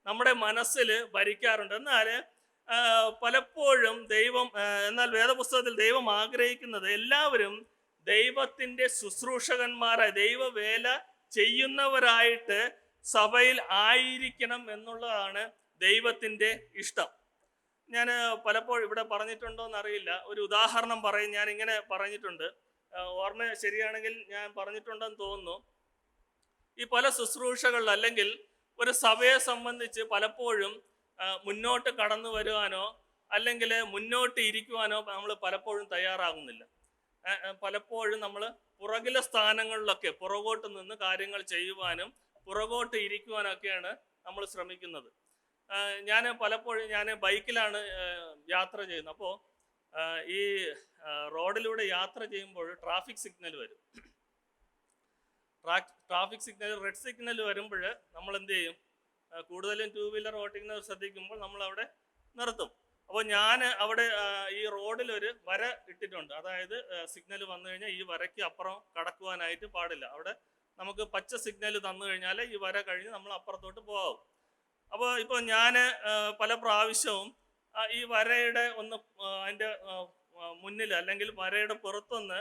നമ്മുടെ മനസ്സിൽ ഭരിക്കാറുണ്ട്. എന്നാൽ പലപ്പോഴും എന്നാൽ വേദപുസ്തകത്തിൽ ദൈവം ആഗ്രഹിക്കുന്നത് എല്ലാവരും ദൈവത്തിൻ്റെ ശുശ്രൂഷകന്മാരായി ദൈവവേല ചെയ്യുന്നവരായിട്ട് സഭയിൽ ആയിരിക്കണം എന്നുള്ളതാണ് ദൈവത്തിൻ്റെ ഇഷ്ടം. ഞാൻ പലപ്പോഴും ഇവിടെ പറഞ്ഞിട്ടുണ്ടോ എന്നറിയില്ല, ഒരു ഉദാഹരണം പറയും. ഞാൻ ഇങ്ങനെ പറഞ്ഞിട്ടുണ്ട്, ഓർമ്മ ശരിയാണെങ്കിൽ ഞാൻ പറഞ്ഞിട്ടുണ്ടെന്ന് തോന്നുന്നു. ഈ പല ശുശ്രൂഷകളിൽ അല്ലെങ്കിൽ ഒരു സഭയെ സംബന്ധിച്ച് പലപ്പോഴും മുന്നോട്ട് കടന്നു വരുവാനോ അല്ലെങ്കിൽ മുന്നോട്ട് ഇരിക്കുവാനോ നമ്മൾ പലപ്പോഴും തയ്യാറാകുന്നില്ല. പലപ്പോഴും നമ്മൾ പുറകിലെ സ്ഥാനങ്ങളിലൊക്കെ പുറകോട്ട് നിന്ന് കാര്യങ്ങൾ ചെയ്യുവാനും പുറകോട്ട് ഇരിക്കുവാനൊക്കെയാണ് നമ്മൾ ശ്രമിക്കുന്നത്. ഞാൻ ബൈക്കിലാണ് യാത്ര ചെയ്യുന്നത്. അപ്പോൾ ഈ റോഡിലൂടെ യാത്ര ചെയ്യുമ്പോൾ ട്രാഫിക് സിഗ്നൽ വരും. ട്രാഫിക് സിഗ്നൽ റെഡ് സിഗ്നൽ വരുമ്പോൾ നമ്മൾ എന്ത് ചെയ്യും? കൂടുതലും ടൂ വീലർ ഓട്ടിക്കുന്നവർ ശ്രദ്ധിക്കുമ്പോൾ നമ്മൾ അവിടെ നിർത്തും. അപ്പോൾ ഞാൻ അവിടെ ഈ റോഡിലൊരു വര ഇട്ടിട്ടുണ്ട്. അതായത് സിഗ്നൽ വന്നു കഴിഞ്ഞാൽ ഈ വരയ്ക്ക് അപ്പുറം കടക്കുവാനായിട്ട് പാടില്ല. അവിടെ നമുക്ക് പച്ച സിഗ്നൽ തന്നു കഴിഞ്ഞാൽ ഈ വര കഴിഞ്ഞ് നമ്മൾ അപ്പുറത്തോട്ട് പോകാവും. അപ്പോൾ ഇപ്പോൾ ഞാൻ പല പ്രാവശ്യവും ഈ വരയുടെ ഒന്ന് അതിൻ്റെ മുന്നിൽ അല്ലെങ്കിൽ വരയുടെ പുറത്തൊന്ന്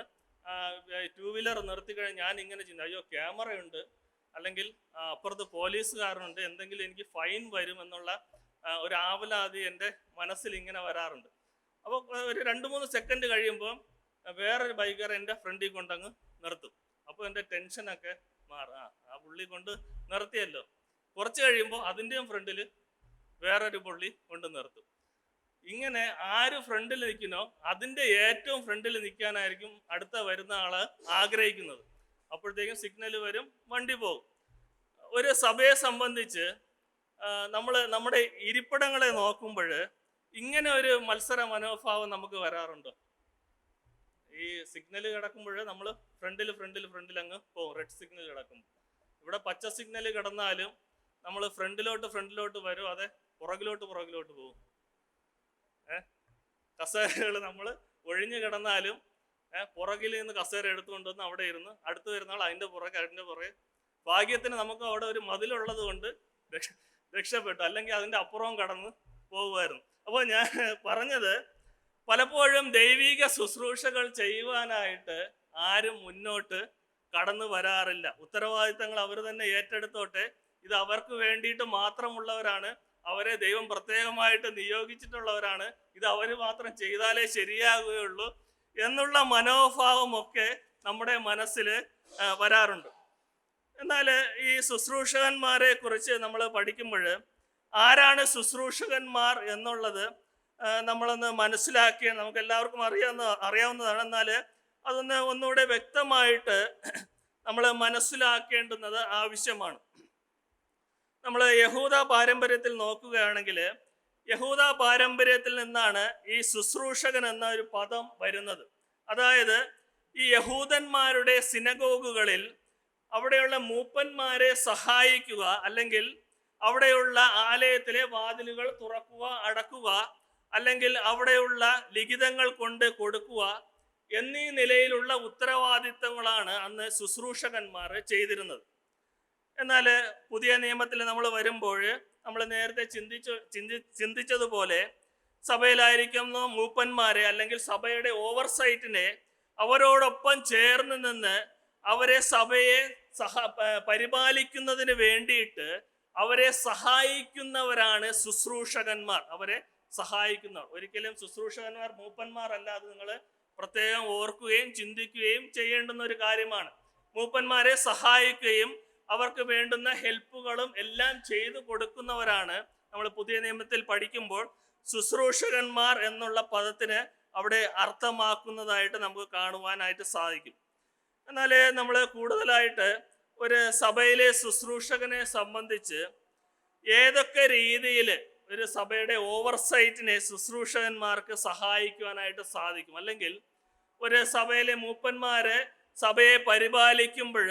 ടൂ വീലർ നിർത്തിക്കഴിഞ്ഞാൽ ഞാൻ ഇങ്ങനെ ചിന്ത, അയ്യോ ക്യാമറയുണ്ട്, അല്ലെങ്കിൽ അപ്പുറത്ത് പോലീസുകാരനുണ്ട്, എന്തെങ്കിലും എനിക്ക് ഫൈൻ വരും എന്നുള്ള ഒരു ആവലാതി എൻ്റെ മനസ്സിൽ ഇങ്ങനെ വരാറുണ്ട്. അപ്പോൾ ഒരു 2-3 സെക്കൻഡ് കഴിയുമ്പോൾ വേറൊരു ബൈക്കർ എൻ്റെ ഫ്രണ്ടിൽ കൊണ്ടങ്ങ് നിർത്തും. അപ്പോൾ എൻ്റെ ടെൻഷനൊക്കെ മാറും. ആ പുള്ളി കൊണ്ട് നിർത്തിയല്ലോ. കുറച്ച് കഴിയുമ്പോൾ അതിൻ്റെയും ഫ്രണ്ടിൽ വേറൊരു പുള്ളി കൊണ്ട് നിർത്തും. ഇങ്ങനെ ആര് ഫ്രണ്ടിൽ നിൽക്കുന്നോ അതിൻ്റെ ഏറ്റവും ഫ്രണ്ടിൽ നിൽക്കാനായിരിക്കും അടുത്ത വരുന്ന ആള് ആഗ്രഹിക്കുന്നത്. അപ്പോഴത്തേക്കും സിഗ്നൽ വരും, വണ്ടി പോകും. ഒരു സഭയെ സംബന്ധിച്ച് നമ്മൾ നമ്മുടെ ഇരിപ്പിടങ്ങളെ നോക്കുമ്പോൾ ഇങ്ങനെ ഒരു മത്സര മനോഭാവം നമുക്ക് വരാറുണ്ടോ? ഈ സിഗ്നൽ കിടക്കുമ്പോൾ നമ്മൾ ഫ്രണ്ടിൽ അങ്ങ് പോകും. റെഡ് സിഗ്നൽ കിടക്കുമ്പോൾ ഇവിടെ പച്ച സിഗ്നൽ കിടന്നാലും നമ്മൾ ഫ്രണ്ടിലോട്ട് വരും, അതെ പുറകിലോട്ട് പോകും. കസേരകൾ നമ്മൾ ഒഴിഞ്ഞു കിടന്നാലും പുറകിൽ നിന്ന് കസേര എടുത്തുകൊണ്ടുവന്ന് അവിടെ ഇരുന്ന് അടുത്ത് വരുന്ന ആൾ അതിൻ്റെ പുറകെ. ഭാഗ്യത്തിന് നമുക്ക് അവിടെ ഒരു മതിലുള്ളത് കൊണ്ട് രക്ഷപ്പെട്ടു, അല്ലെങ്കിൽ അതിൻ്റെ അപ്പുറവും കടന്ന് പോകുമായിരുന്നു. അപ്പോൾ ഞാൻ പറഞ്ഞത്, പലപ്പോഴും ദൈവിക ശുശ്രൂഷകൾ ചെയ്യുവാനായിട്ട് ആരും മുന്നോട്ട് കടന്നു വരാറില്ല. ഉത്തരവാദിത്തങ്ങൾ അവർ തന്നെ ഏറ്റെടുത്തോട്ടെ, ഇത് അവർക്ക് വേണ്ടിയിട്ട് മാത്രമുള്ളവരാണ്, അവരെ ദൈവം പ്രത്യേകമായിട്ട് നിയോഗിച്ചിട്ടുള്ളവരാണ്, ഇത് അവർ മാത്രം ചെയ്താലേ ശരിയാകുകയുള്ളൂ എന്നുള്ള മനോഭാവമൊക്കെ നമ്മുടെ മനസ്സിൽ വരാറുണ്ട്. എന്നാൽ ഈ ശുശ്രൂഷകന്മാരെ കുറിച്ച് നമ്മൾ പഠിക്കുമ്പോൾ ആരാണ് ശുശ്രൂഷകന്മാർ എന്നുള്ളത് നമ്മളൊന്ന് മനസ്സിലാക്കി, നമുക്ക് എല്ലാവർക്കും അറിയാവുന്നതാണ്. എന്നാൽ അതൊന്ന് ഒന്നുകൂടെ വ്യക്തമായിട്ട് നമ്മൾ മനസ്സിലാക്കേണ്ടുന്നത് ആവശ്യമാണ്. നമ്മൾ യഹൂദ പാരമ്പര്യത്തിൽ നോക്കുകയാണെങ്കിൽ, യഹൂദ പാരമ്പര്യത്തിൽ നിന്നാണ് ഈ ശുശ്രൂഷകൻ എന്ന ഒരു പദം വരുന്നത്. അതായത് ഈ യഹൂദന്മാരുടെ സിനഗോഗുകളിൽ അവിടെയുള്ള മൂപ്പന്മാരെ സഹായിക്കുക, അല്ലെങ്കിൽ അവിടെയുള്ള ആലയത്തിലെ വാതിലുകൾ തുറക്കുക, അടക്കുക, അല്ലെങ്കിൽ അവിടെയുള്ള ലിഖിതങ്ങൾ കൊണ്ട് കൊടുക്കുക എന്നീ നിലയിലുള്ള ഉത്തരവാദിത്തങ്ങളാണ് അന്ന് ശുശ്രൂഷകന്മാർ ചെയ്തിരുന്നത്. എന്നാൽ പുതിയ നിയമത്തിൽ നമ്മൾ വരുമ്പോൾ നമ്മൾ നേരത്തെ ചിന്തിച്ചതുപോലെ സഭയിലായിരിക്കുന്ന മൂപ്പന്മാരെ അല്ലെങ്കിൽ സഭയുടെ ഓവർസൈറ്റിനെ അവരോടൊപ്പം ചേർന്ന് നിന്ന് അവരെ സഭയെ പരിപാലിക്കുന്നതിന് വേണ്ടിയിട്ട് അവരെ സഹായിക്കുന്നവരാണ് ശുശ്രൂഷകന്മാർ. അവരെ സഹായിക്കുന്നവർ. ഒരിക്കലും ശുശ്രൂഷകന്മാർ മൂപ്പന്മാർ അല്ല. അത് നിങ്ങൾ പ്രത്യേകം ഓർക്കുകയും ചിന്തിക്കുകയും ചെയ്യേണ്ടുന്ന ഒരു കാര്യമാണ്. മൂപ്പന്മാരെ സഹായിക്കുകയും അവർക്ക് വേണ്ടുന്ന ഹെൽപ്പുകളും എല്ലാം ചെയ്തു കൊടുക്കുന്നവരാണ് നമ്മൾ പുതിയ നിയമത്തിൽ പഠിക്കുമ്പോൾ ശുശ്രൂഷകന്മാർ എന്നുള്ള പദത്തിന് അവിടെ അർത്ഥമാക്കുന്നതായിട്ട് നമുക്ക് കാണുവാനായിട്ട് സാധിക്കും. എന്നാൽ നമ്മൾ കൂടുതലായിട്ട് ഒരു സഭയിലെ ശുശ്രൂഷകനെ സംബന്ധിച്ച് ഏതൊക്കെ രീതിയിൽ ഒരു സഭയുടെ ഓവർസൈറ്റിനെ ശുശ്രൂഷകന്മാർക്ക് സഹായിക്കുവാനായിട്ട് സാധിക്കും, അല്ലെങ്കിൽ ഒരു സഭയിലെ മൂപ്പന്മാര് സഭയെ പരിപാലിക്കുമ്പോൾ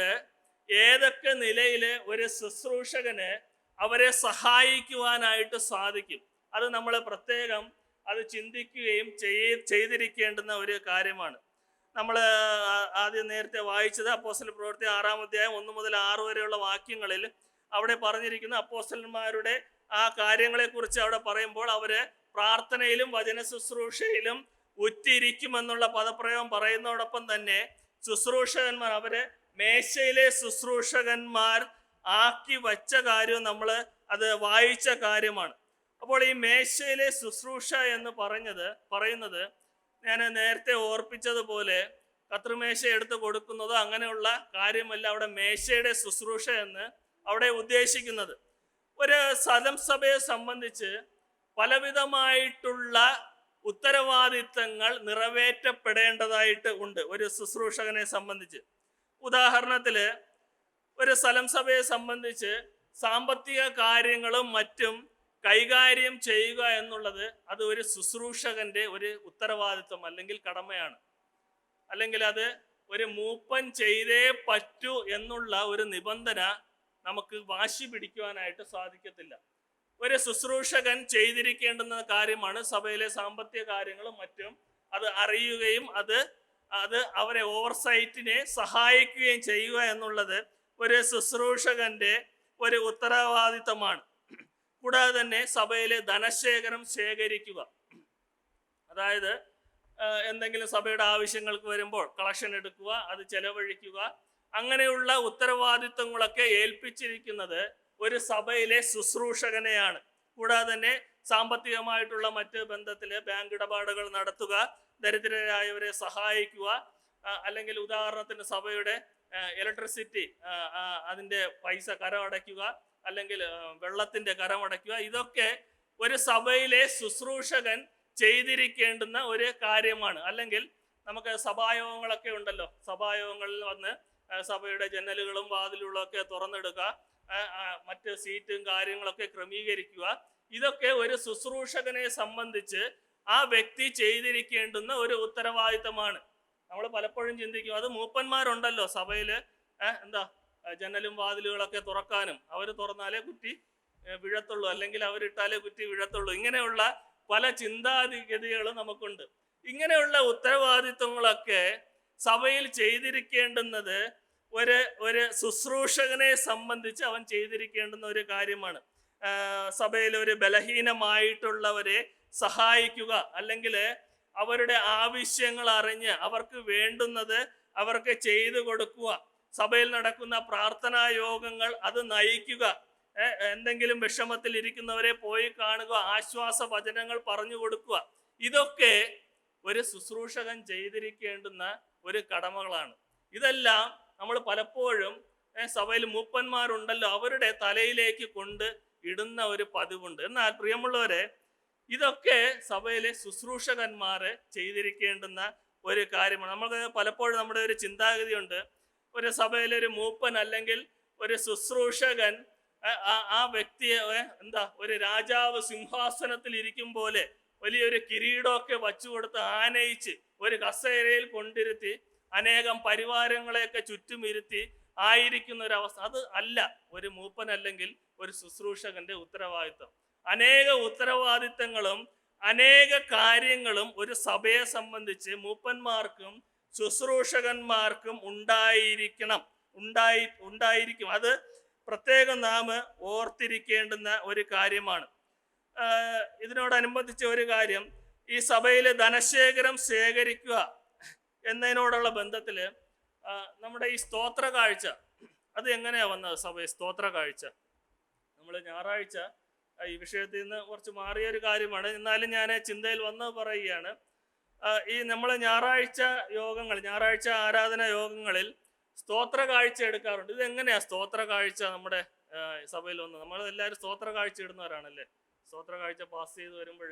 ഏതൊക്കെ നിലയിൽ ഒരു ശുശ്രൂഷകന് അവരെ സഹായിക്കുവാനായിട്ട് സാധിക്കും, അത് നമ്മൾ പ്രത്യേകം അത് ചിന്തിക്കുകയും ചെയ്തിരിക്കേണ്ടുന്ന ഒരു കാര്യമാണ്. നമ്മൾ ആദ്യം നേരത്തെ വായിച്ചത് അപ്പോസ്തല പ്രവൃത്തി 6-ാം അധ്യായം 1 മുതൽ 6 വരെയുള്ള വാക്യങ്ങളിൽ അവിടെ പറഞ്ഞിരിക്കുന്ന അപ്പോസ്തലന്മാരുടെ ആ കാര്യങ്ങളെക്കുറിച്ച് അവിടെ പറയുമ്പോൾ അവര് പ്രാർത്ഥനയിലും വചന ശുശ്രൂഷയിലും ഉറ്റിരിക്കുമെന്നുള്ള പദപ്രയോഗം പറയുന്നതോടൊപ്പം തന്നെ ശുശ്രൂഷകന്മാർ അവര് മേശയിലെ ശുശ്രൂഷകന്മാർ ആക്കി വച്ച കാര്യം നമ്മൾ അത് വായിച്ച കാര്യമാണ്. അപ്പോൾ ഈ മേശയിലെ ശുശ്രൂഷ എന്ന് പറയുന്നത് ഞാൻ നേരത്തെ ഓർപ്പിച്ചതുപോലെ കത്രിമേശ എടുത്ത് കൊടുക്കുന്നതോ അങ്ങനെയുള്ള കാര്യമല്ല അവിടെ മേശയുടെ ശുശ്രൂഷ എന്ന് അവിടെ ഉദ്ദേശിക്കുന്നത്. ഒരു സഭയെ സംബന്ധിച്ച് പലവിധമായിട്ടുള്ള ഉത്തരവാദിത്തങ്ങൾ നിറവേറ്റപ്പെടേണ്ടതായിട്ട് ഉണ്ട് ഒരു ശുശ്രൂഷകനെ സംബന്ധിച്ച്. ഉദാഹരണത്തില് ഒരു സഭയെ സംബന്ധിച്ച് സാമ്പത്തിക കാര്യങ്ങളും മറ്റും കൈകാര്യം ചെയ്യുക എന്നുള്ളത് അത് ഒരു ശുശ്രൂഷകന്റെ ഒരു ഉത്തരവാദിത്വം അല്ലെങ്കിൽ കടമയാണ്. അല്ലെങ്കിൽ അത് ഒരു മൂപ്പൻ ചെയ്തേ പറ്റൂ എന്നുള്ള ഒരു നിബന്ധന നമുക്ക് വാശി പിടിക്കുവാനായിട്ട് സാധിക്കത്തില്ല. ഒരു ശുശ്രൂഷകൻ ചെയ്തിരിക്കേണ്ടുന്ന കാര്യമാണ് സഭയിലെ സാമ്പത്തിക കാര്യങ്ങളും മറ്റും അത് അറിയുകയും അത് അവരെ ഓവർസൈറ്റിനെ സഹായിക്കുകയും ചെയ്യുക എന്നുള്ളത് ഒരു ശുശ്രൂഷകന്റെ ഒരു ഉത്തരവാദിത്തമാണ്. കൂടാതെ തന്നെ സഭയിലെ ധനശേഖരം ശേഖരിക്കുക, അതായത് എന്തെങ്കിലും സഭയുടെ ആവശ്യങ്ങൾക്ക് വരുമ്പോൾ കളക്ഷൻ എടുക്കുക, അത് ചെലവഴിക്കുക, അങ്ങനെയുള്ള ഉത്തരവാദിത്വങ്ങളൊക്കെ ഏൽപ്പിച്ചിരിക്കുന്നത് ഒരു സഭയിലെ ശുശ്രൂഷകനെയാണ്. കൂടാതെ തന്നെ സാമ്പത്തികമായിട്ടുള്ള മറ്റ് ബന്ധത്തില് ബാങ്ക് ഇടപാടുകൾ നടത്തുക, ദരിദ്രരായവരെ സഹായിക്കുക, അല്ലെങ്കിൽ ഉദാഹരണത്തിന് സഭയുടെ ഇലക്ട്രിസിറ്റി അതിൻ്റെ പൈസ കരമടയ്ക്കുക, അല്ലെങ്കിൽ വെള്ളത്തിൻ്റെ കരമടയ്ക്കുക, ഇതൊക്കെ ഒരു സഭയിലെ ശുശ്രൂഷകൻ ചെയ്തിരിക്കേണ്ടുന്ന ഒരു കാര്യമാണ്. അല്ലെങ്കിൽ നമുക്ക് സഭായോഗങ്ങളൊക്കെ ഉണ്ടല്ലോ, സഭായോഗങ്ങളിൽ വന്ന് സഭയുടെ ജനലുകളും വാതിലുകളും ഒക്കെ തുറന്നെടുക്കുക, മറ്റ് സീറ്റും കാര്യങ്ങളൊക്കെ ക്രമീകരിക്കുക, ഇതൊക്കെ ഒരു ശുശ്രൂഷകനെ സംബന്ധിച്ച് ആ വ്യക്തി ചെയ്തിരിക്കേണ്ടുന്ന ഒരു ഉത്തരവാദിത്തമാണ്. നമ്മൾ പലപ്പോഴും ചിന്തിക്കും അത് മൂപ്പന്മാരുണ്ടല്ലോ സഭയില്, എന്താ ജനലും വാതിലുകളൊക്കെ തുറക്കാനും, അവർ തുറന്നാലേ കുറ്റി വീഴത്തുള്ളൂ, അല്ലെങ്കിൽ അവരിട്ടാലേ കുറ്റി വീഴത്തുള്ളൂ, ഇങ്ങനെയുള്ള പല ചിന്താഗതികളും നമുക്കുണ്ട്. ഇങ്ങനെയുള്ള ഉത്തരവാദിത്വങ്ങളൊക്കെ സഭയിൽ ചെയ്തിരിക്കേണ്ടുന്നത് ഒരു ശുശ്രൂഷകനെ സംബന്ധിച്ച് അവൻ ചെയ്തിരിക്കേണ്ടുന്ന ഒരു കാര്യമാണ്. സഭയിൽ ഒരു ബലഹീനമായിട്ടുള്ളവരെ സഹായിക്കുക, അല്ലെങ്കിൽ അവരുടെ ആവശ്യങ്ങൾ അറിഞ്ഞ് അവർക്ക് വേണ്ടുന്നത് അവർക്ക് ചെയ്തു കൊടുക്കുക, സഭയിൽ നടക്കുന്ന പ്രാർത്ഥനാ യോഗങ്ങൾ അത് നയിക്കുക, എന്തെങ്കിലും വിഷമത്തിൽ ഇരിക്കുന്നവരെ പോയി കാണുക, ആശ്വാസ വചനങ്ങൾ പറഞ്ഞു കൊടുക്കുക, ഇതൊക്കെ ഒരു ശുശ്രൂഷകൻ ചെയ്തിരിക്കേണ്ടുന്ന ഒരു കടമകളാണ്. ഇതെല്ലാം നമ്മൾ പലപ്പോഴും സഭയിൽ മൂപ്പന്മാരുണ്ടല്ലോ അവരുടെ തലയിലേക്ക് കൊണ്ട് ഇടുന്ന ഒരു പതിവുണ്ട്. എന്നാൽ പ്രിയമുള്ളവരെ, ഇതൊക്കെ സഭയിലെ ശുശ്രൂഷകന്മാർ ചെയ്തിരിക്കേണ്ടുന്ന ഒരു കാര്യമാണ്. നമുക്ക് പലപ്പോഴും നമ്മുടെ ഒരു ചിന്താഗതിയുണ്ട്, ഒരു സഭയിലൊരു മൂപ്പൻ അല്ലെങ്കിൽ ഒരു ശുശ്രൂഷകൻ ആ വ്യക്തിയെ ഒരു രാജാവ് സിംഹാസനത്തിൽ ഇരിക്കും പോലെ വലിയൊരു കിരീടമൊക്കെ വച്ചു കൊടുത്ത് ആനയിച്ച് ഒരു കസേരയിൽ കൊണ്ടിരുത്തി അനേകം പരിവാരങ്ങളെയൊക്കെ ചുറ്റുമിരുത്തി ആയിരിക്കുന്ന ഒരു അവസ്ഥ. അത് അല്ല ഒരു മൂപ്പൻ അല്ലെങ്കിൽ ഒരു ശുശ്രൂഷകന്റെ ഉത്തരവാദിത്വം. അനേക ഉത്തരവാദിത്തങ്ങളും അനേക കാര്യങ്ങളും ഒരു സഭയെ സംബന്ധിച്ച് മൂപ്പന്മാർക്കും ശുശ്രൂഷകന്മാർക്കും ഉണ്ടായിരിക്കും. അത് പ്രത്യേകം നാം ഓർത്തിരിക്കേണ്ടുന്ന ഒരു കാര്യമാണ്. ഇതിനോടനുബന്ധിച്ച ഒരു കാര്യം, ഈ സഭയിലെ ധനശേഖരം ശേഖരിക്കുക എന്നതിനോടുള്ള ബന്ധത്തിൽ നമ്മുടെ ഈ സ്തോത്ര കാഴ്ച അത് എങ്ങനെയാ വന്നത്? സഭയിൽ സ്തോത്ര കാഴ്ച നമ്മൾ ഞായറാഴ്ച ഈ വിഷയത്തിൽ നിന്ന് കുറച്ച് മാറിയൊരു കാര്യമാണ്, എന്നാലും ഞാൻ ചിന്തയിൽ വന്ന് പറയുകയാണ്. ഈ നമ്മൾ ഞായറാഴ്ച ആരാധന യോഗങ്ങളിൽ സ്തോത്ര കാഴ്ച എടുക്കാറുണ്ട്. ഇതെങ്ങനെയാ സ്തോത്ര കാഴ്ച നമ്മുടെ സഭയിൽ വന്നത്? നമ്മൾ എല്ലാവരും സ്തോത്ര കാഴ്ച ഇടുന്നവരാണല്ലേ. സ്തോത്ര കാഴ്ച പാസ് ചെയ്ത് വരുമ്പോൾ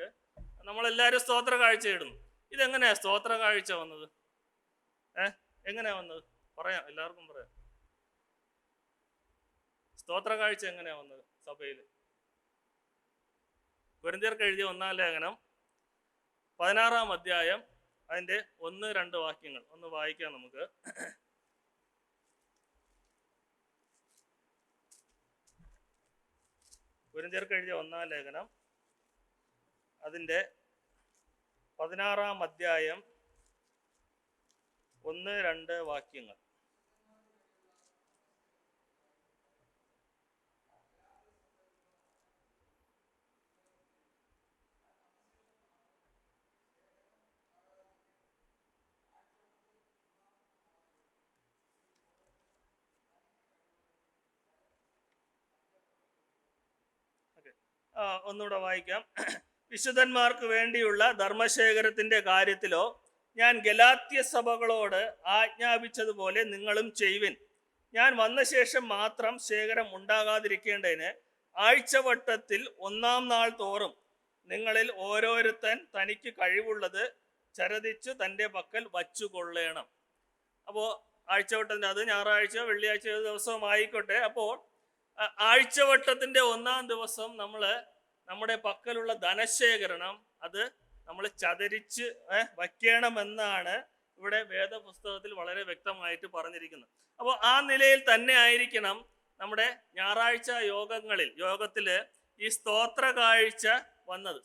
നമ്മളെല്ലാവരും സ്തോത്ര കാഴ്ച ഇടുന്നു. ഇതെങ്ങനെയാ സ്തോത്ര കാഴ്ച വന്നത്? എങ്ങനെയാ വന്നത്? പറയാം, എല്ലാവർക്കും പറയാം. സ്തോത്ര കാഴ്ച എങ്ങനെയാ വന്നത് സഭയിൽ? കൊരിന്ത്യർക്ക് എഴുതിയ 1-ാം ലേഖനം 16-ാം അധ്യായം അതിൻ്റെ 1-2 വാക്യങ്ങൾ ഒന്ന് വായിക്കാം നമുക്ക്. കൊരിന്ത്യർക്ക് എഴുതിയ 1-ാം ലേഖനം അതിൻ്റെ 16-ാം അധ്യായം 1-2 വാക്യങ്ങൾ. ഒന്നുകൂടെ വായിക്കാം. വിശുദ്ധന്മാർക്ക് വേണ്ടിയുള്ള ധർമ്മശേഖരത്തിന്റെ കാര്യത്തിലോ ഞാൻ ഗലാത്യ സഭകളോട് ആജ്ഞാപിച്ചതുപോലെ നിങ്ങളും ചെയ്യുവിൻ. ഞാൻ വന്ന ശേഷം മാത്രം ശേഖരം ഉണ്ടാകാതിരിക്കേണ്ടതിന് ആഴ്ചവട്ടത്തിൽ 1-ാം നാൾ തോറും നിങ്ങളിൽ ഓരോരുത്തൻ തനിക്ക് കഴിവുള്ളത് ചരതിച്ചു തൻ്റെ പക്കൽ വച്ചുകൊള്ളണം. അപ്പോൾ ആഴ്ചവട്ടത്തിൻ്റെ, അത് ഞായറാഴ്ച വെള്ളിയാഴ്ച ദിവസവും ആയിക്കോട്ടെ. അപ്പോൾ ആഴ്ചവട്ടത്തിൻ്റെ 1-ാം ദിവസം നമ്മൾ നമ്മുടെ പക്കലുള്ള ധനശേഖരണം അത് നമ്മൾ ചതരിച്ച് വയ്ക്കണമെന്നാണ് ഇവിടെ വേദപുസ്തകത്തിൽ വളരെ വ്യക്തമായിട്ട് പറഞ്ഞിരിക്കുന്നത്. അപ്പോൾ ആ നിലയിൽ തന്നെ ആയിരിക്കണം നമ്മുടെ ഞായറാഴ്ച യോഗത്തിൽ ഈ സ്തോത്ര കാഴ്ച വന്നത്.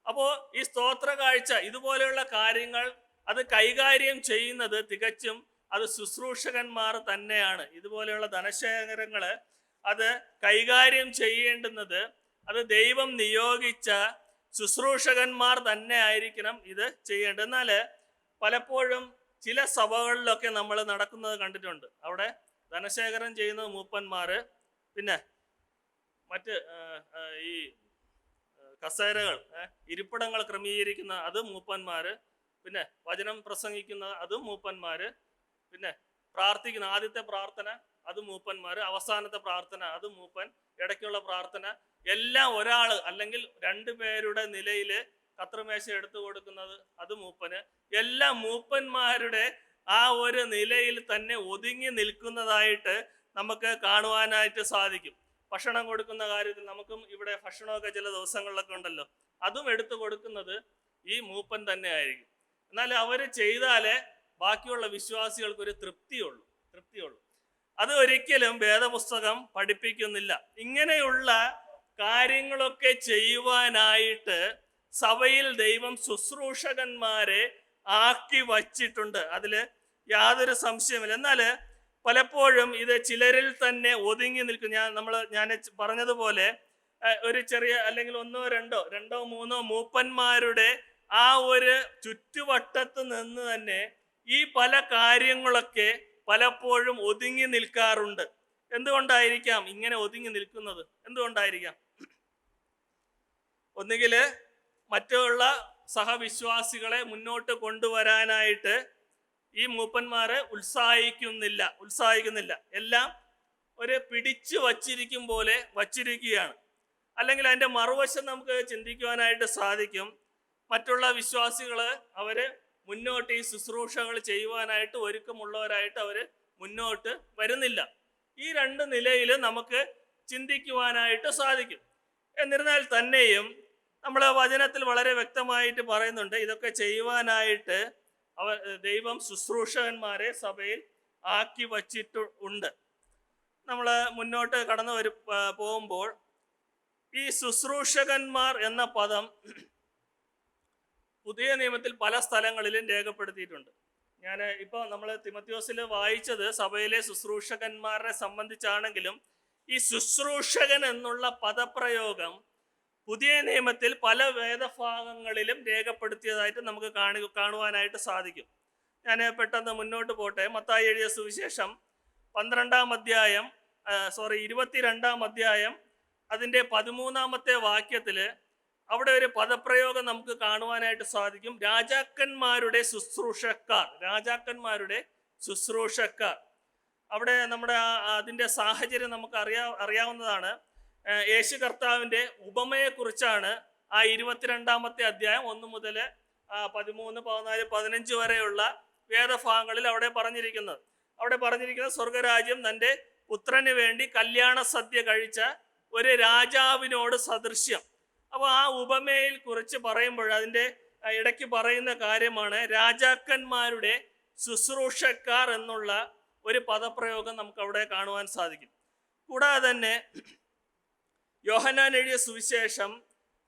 അപ്പോൾ ഈ സ്തോത്ര കാഴ്ച ഇതുപോലെയുള്ള കാര്യങ്ങൾ അത് കൈകാര്യം ചെയ്യുന്നത് തികച്ചും അത് ശുശ്രൂഷകന്മാർ തന്നെയാണ്. ഇതുപോലെയുള്ള ധനശേഖരങ്ങൾ അത് കൈകാര്യം ചെയ്യേണ്ടുന്നത് അത് ദൈവം നിയോഗിച്ച ശുശ്രൂഷകന്മാർ തന്നെ ആയിരിക്കണം ഇത് ചെയ്യേണ്ടത്. എന്നാൽ പലപ്പോഴും ചില സഭകളിലൊക്കെ നമ്മൾ നടക്കുന്നത് കണ്ടിട്ടുണ്ട്. അവിടെ ധനശേഖരം ചെയ്യുന്നത് മൂപ്പന്മാർ, പിന്നെ മറ്റ് ഈ കസേരകൾ ഇരിപ്പിടങ്ങൾ ക്രമീകരിക്കുന്ന അത് മൂപ്പന്മാർ, പിന്നെ വചനം പ്രസംഗിക്കുന്ന അതും മൂപ്പന്മാർ, പിന്നെ പ്രാർത്ഥിക്കുന്ന ആദ്യത്തെ പ്രാർത്ഥന അത് മൂപ്പന്മാർ, അവസാനത്തെ പ്രാർത്ഥന അത് മൂപ്പൻ, ഇടയ്ക്കുള്ള പ്രാർത്ഥന എല്ലാം ഒരാൾ അല്ലെങ്കിൽ 2 പേരുടെ നിലയിൽ കത്രിമേശ എടുത്തു കൊടുക്കുന്നത് അത് മൂപ്പന്. എല്ലാം മൂപ്പന്മാരുടെ ആ ഒരു നിലയിൽ തന്നെ ഒതുങ്ങി നിൽക്കുന്നതായിട്ട് നമുക്ക് കാണുവാനായിട്ട് സാധിക്കും. ഭക്ഷണം കൊടുക്കുന്ന കാര്യത്തിൽ നമുക്കും ഇവിടെ ഭക്ഷണമൊക്കെ ചില ദിവസങ്ങളിലൊക്കെ ഉണ്ടല്ലോ, അതും എടുത്തു കൊടുക്കുന്നത് ഈ മൂപ്പൻ തന്നെ ആയിരിക്കും. എന്നാൽ അവർ ചെയ്താലേ ബാക്കിയുള്ള വിശ്വാസികൾക്കൊരു തൃപ്തിയുള്ളൂ. അത് ഒരിക്കലും വേദപുസ്തകം പഠിപ്പിക്കുന്നില്ല. ഇങ്ങനെയുള്ള കാര്യങ്ങളൊക്കെ ചെയ്യുവാനായിട്ട് സഭയിൽ ദൈവം ശുശ്രൂഷകന്മാരെ ആക്കി വച്ചിട്ടുണ്ട്. അതിൽ യാതൊരു സംശയമില്ല. എന്നാൽ പലപ്പോഴും ഇത് ചിലരിൽ തന്നെ ഒതുങ്ങി നിൽക്കും. ഞാൻ പറഞ്ഞതുപോലെ ഒരു ചെറിയ അല്ലെങ്കിൽ 1-2 2-3 മൂപ്പന്മാരുടെ ആ ഒരു ചുറ്റുവട്ടത്ത് നിന്ന് തന്നെ ഈ പല കാര്യങ്ങളൊക്കെ പലപ്പോഴും ഒതുങ്ങി നിൽക്കാറുണ്ട്. എന്തുകൊണ്ടായിരിക്കാം ഇങ്ങനെ ഒതുങ്ങി നിൽക്കുന്നത്? എന്തുകൊണ്ടായിരിക്കാം? ഒന്നുകിൽ മറ്റുള്ള സഹവിശ്വാസികളെ മുന്നോട്ട് കൊണ്ടുവരാനായിട്ട് ഈ മൂപ്പന്മാരെ ഉത്സാഹിക്കുന്നില്ല. എല്ലാം ഒരു പിടിച്ചു വച്ചിരിക്കും പോലെ വച്ചിരിക്കുകയാണ്. അല്ലെങ്കിൽ അതിൻ്റെ മറുവശം നമുക്ക് ചിന്തിക്കുവാനായിട്ട് സാധിക്കും. മറ്റുള്ള വിശ്വാസികൾ അവർ മുന്നോട്ട് ഈ ശുശ്രൂഷകൾ ചെയ്യുവാനായിട്ട് ഒരുക്കമുള്ളവരായിട്ട് അവർ മുന്നോട്ട് വരുന്നില്ല. ഈ രണ്ട് നിലയിൽ നമുക്ക് ചിന്തിക്കുവാനായിട്ട് സാധിക്കും. എന്നിരുന്നാൽ തന്നെയും നമ്മൾ വചനത്തിൽ വളരെ വ്യക്തമായിട്ട് പറയുന്നുണ്ട്, ഇതൊക്കെ ചെയ്യുവാനായിട്ട് ദൈവം ശുശ്രൂഷകന്മാരെ സഭയിൽ ആക്കി വച്ചിട്ടുണ്ട്. നമ്മൾ മുന്നോട്ട് കടന്നു പോകുമ്പോൾ ഈ ശുശ്രൂഷകന്മാർ എന്ന പദം പുതിയ നിയമത്തിൽ പല സ്ഥലങ്ങളിലും രേഖപ്പെടുത്തിയിട്ടുണ്ട്. ഞാൻ ഇപ്പോൾ നമ്മൾ തിമോഥെയോസിൽ വായിച്ചത് സഭയിലെ ശുശ്രൂഷകന്മാരെ സംബന്ധിച്ചാണെങ്കിലും ഈ ശുശ്രൂഷകൻ എന്നുള്ള പദപ്രയോഗം പുതിയ നിയമത്തിൽ പല വേദഭാഗങ്ങളിലും രേഖപ്പെടുത്തിയതായിട്ട് നമുക്ക് കാണുവാനായിട്ട് സാധിക്കും. ഞാൻ പെട്ടെന്ന് മുന്നോട്ട് പോട്ടെ. മത്തായി എഴുതിയ സുവിശേഷം 22 അധ്യായം അതിൻ്റെ 13 വാക്യത്തിൽ അവിടെ ഒരു പദപ്രയോഗം നമുക്ക് കാണുവാനായിട്ട് സാധിക്കും. രാജാക്കന്മാരുടെ ശുശ്രൂഷക്കാർ. അവിടെ നമ്മുടെ അതിൻ്റെ സാഹചര്യം നമുക്ക് അറിയാവുന്നതാണ്. യേശു കർത്താവിൻ്റെ ഉപമയെക്കുറിച്ചാണ് ആ 22 അധ്യായം 1 മുതൽ 13, 14, 15 വരെയുള്ള വേദഭാഗങ്ങളിൽ അവിടെ പറഞ്ഞിരിക്കുന്നത്. സ്വർഗരാജ്യം തൻ്റെ പുത്രന് വേണ്ടി കല്യാണ സദ്യ കഴിച്ച ഒരു രാജാവിനോട് സദൃശ്യം. അപ്പോൾ ആ ഉപമയിൽ കുറിച്ച് പറയുമ്പോൾ അതിൻ്റെ ഇടയ്ക്ക് പറയുന്ന കാര്യമാണ് രാജാക്കന്മാരുടെ ശുശ്രൂഷക്കാർ എന്നുള്ള ഒരു പദപ്രയോഗം നമുക്ക് അവിടെ കാണുവാൻ സാധിക്കും. കൂടാതെ തന്നെ യോഹന്നാൻ എഴുതിയ സുവിശേഷം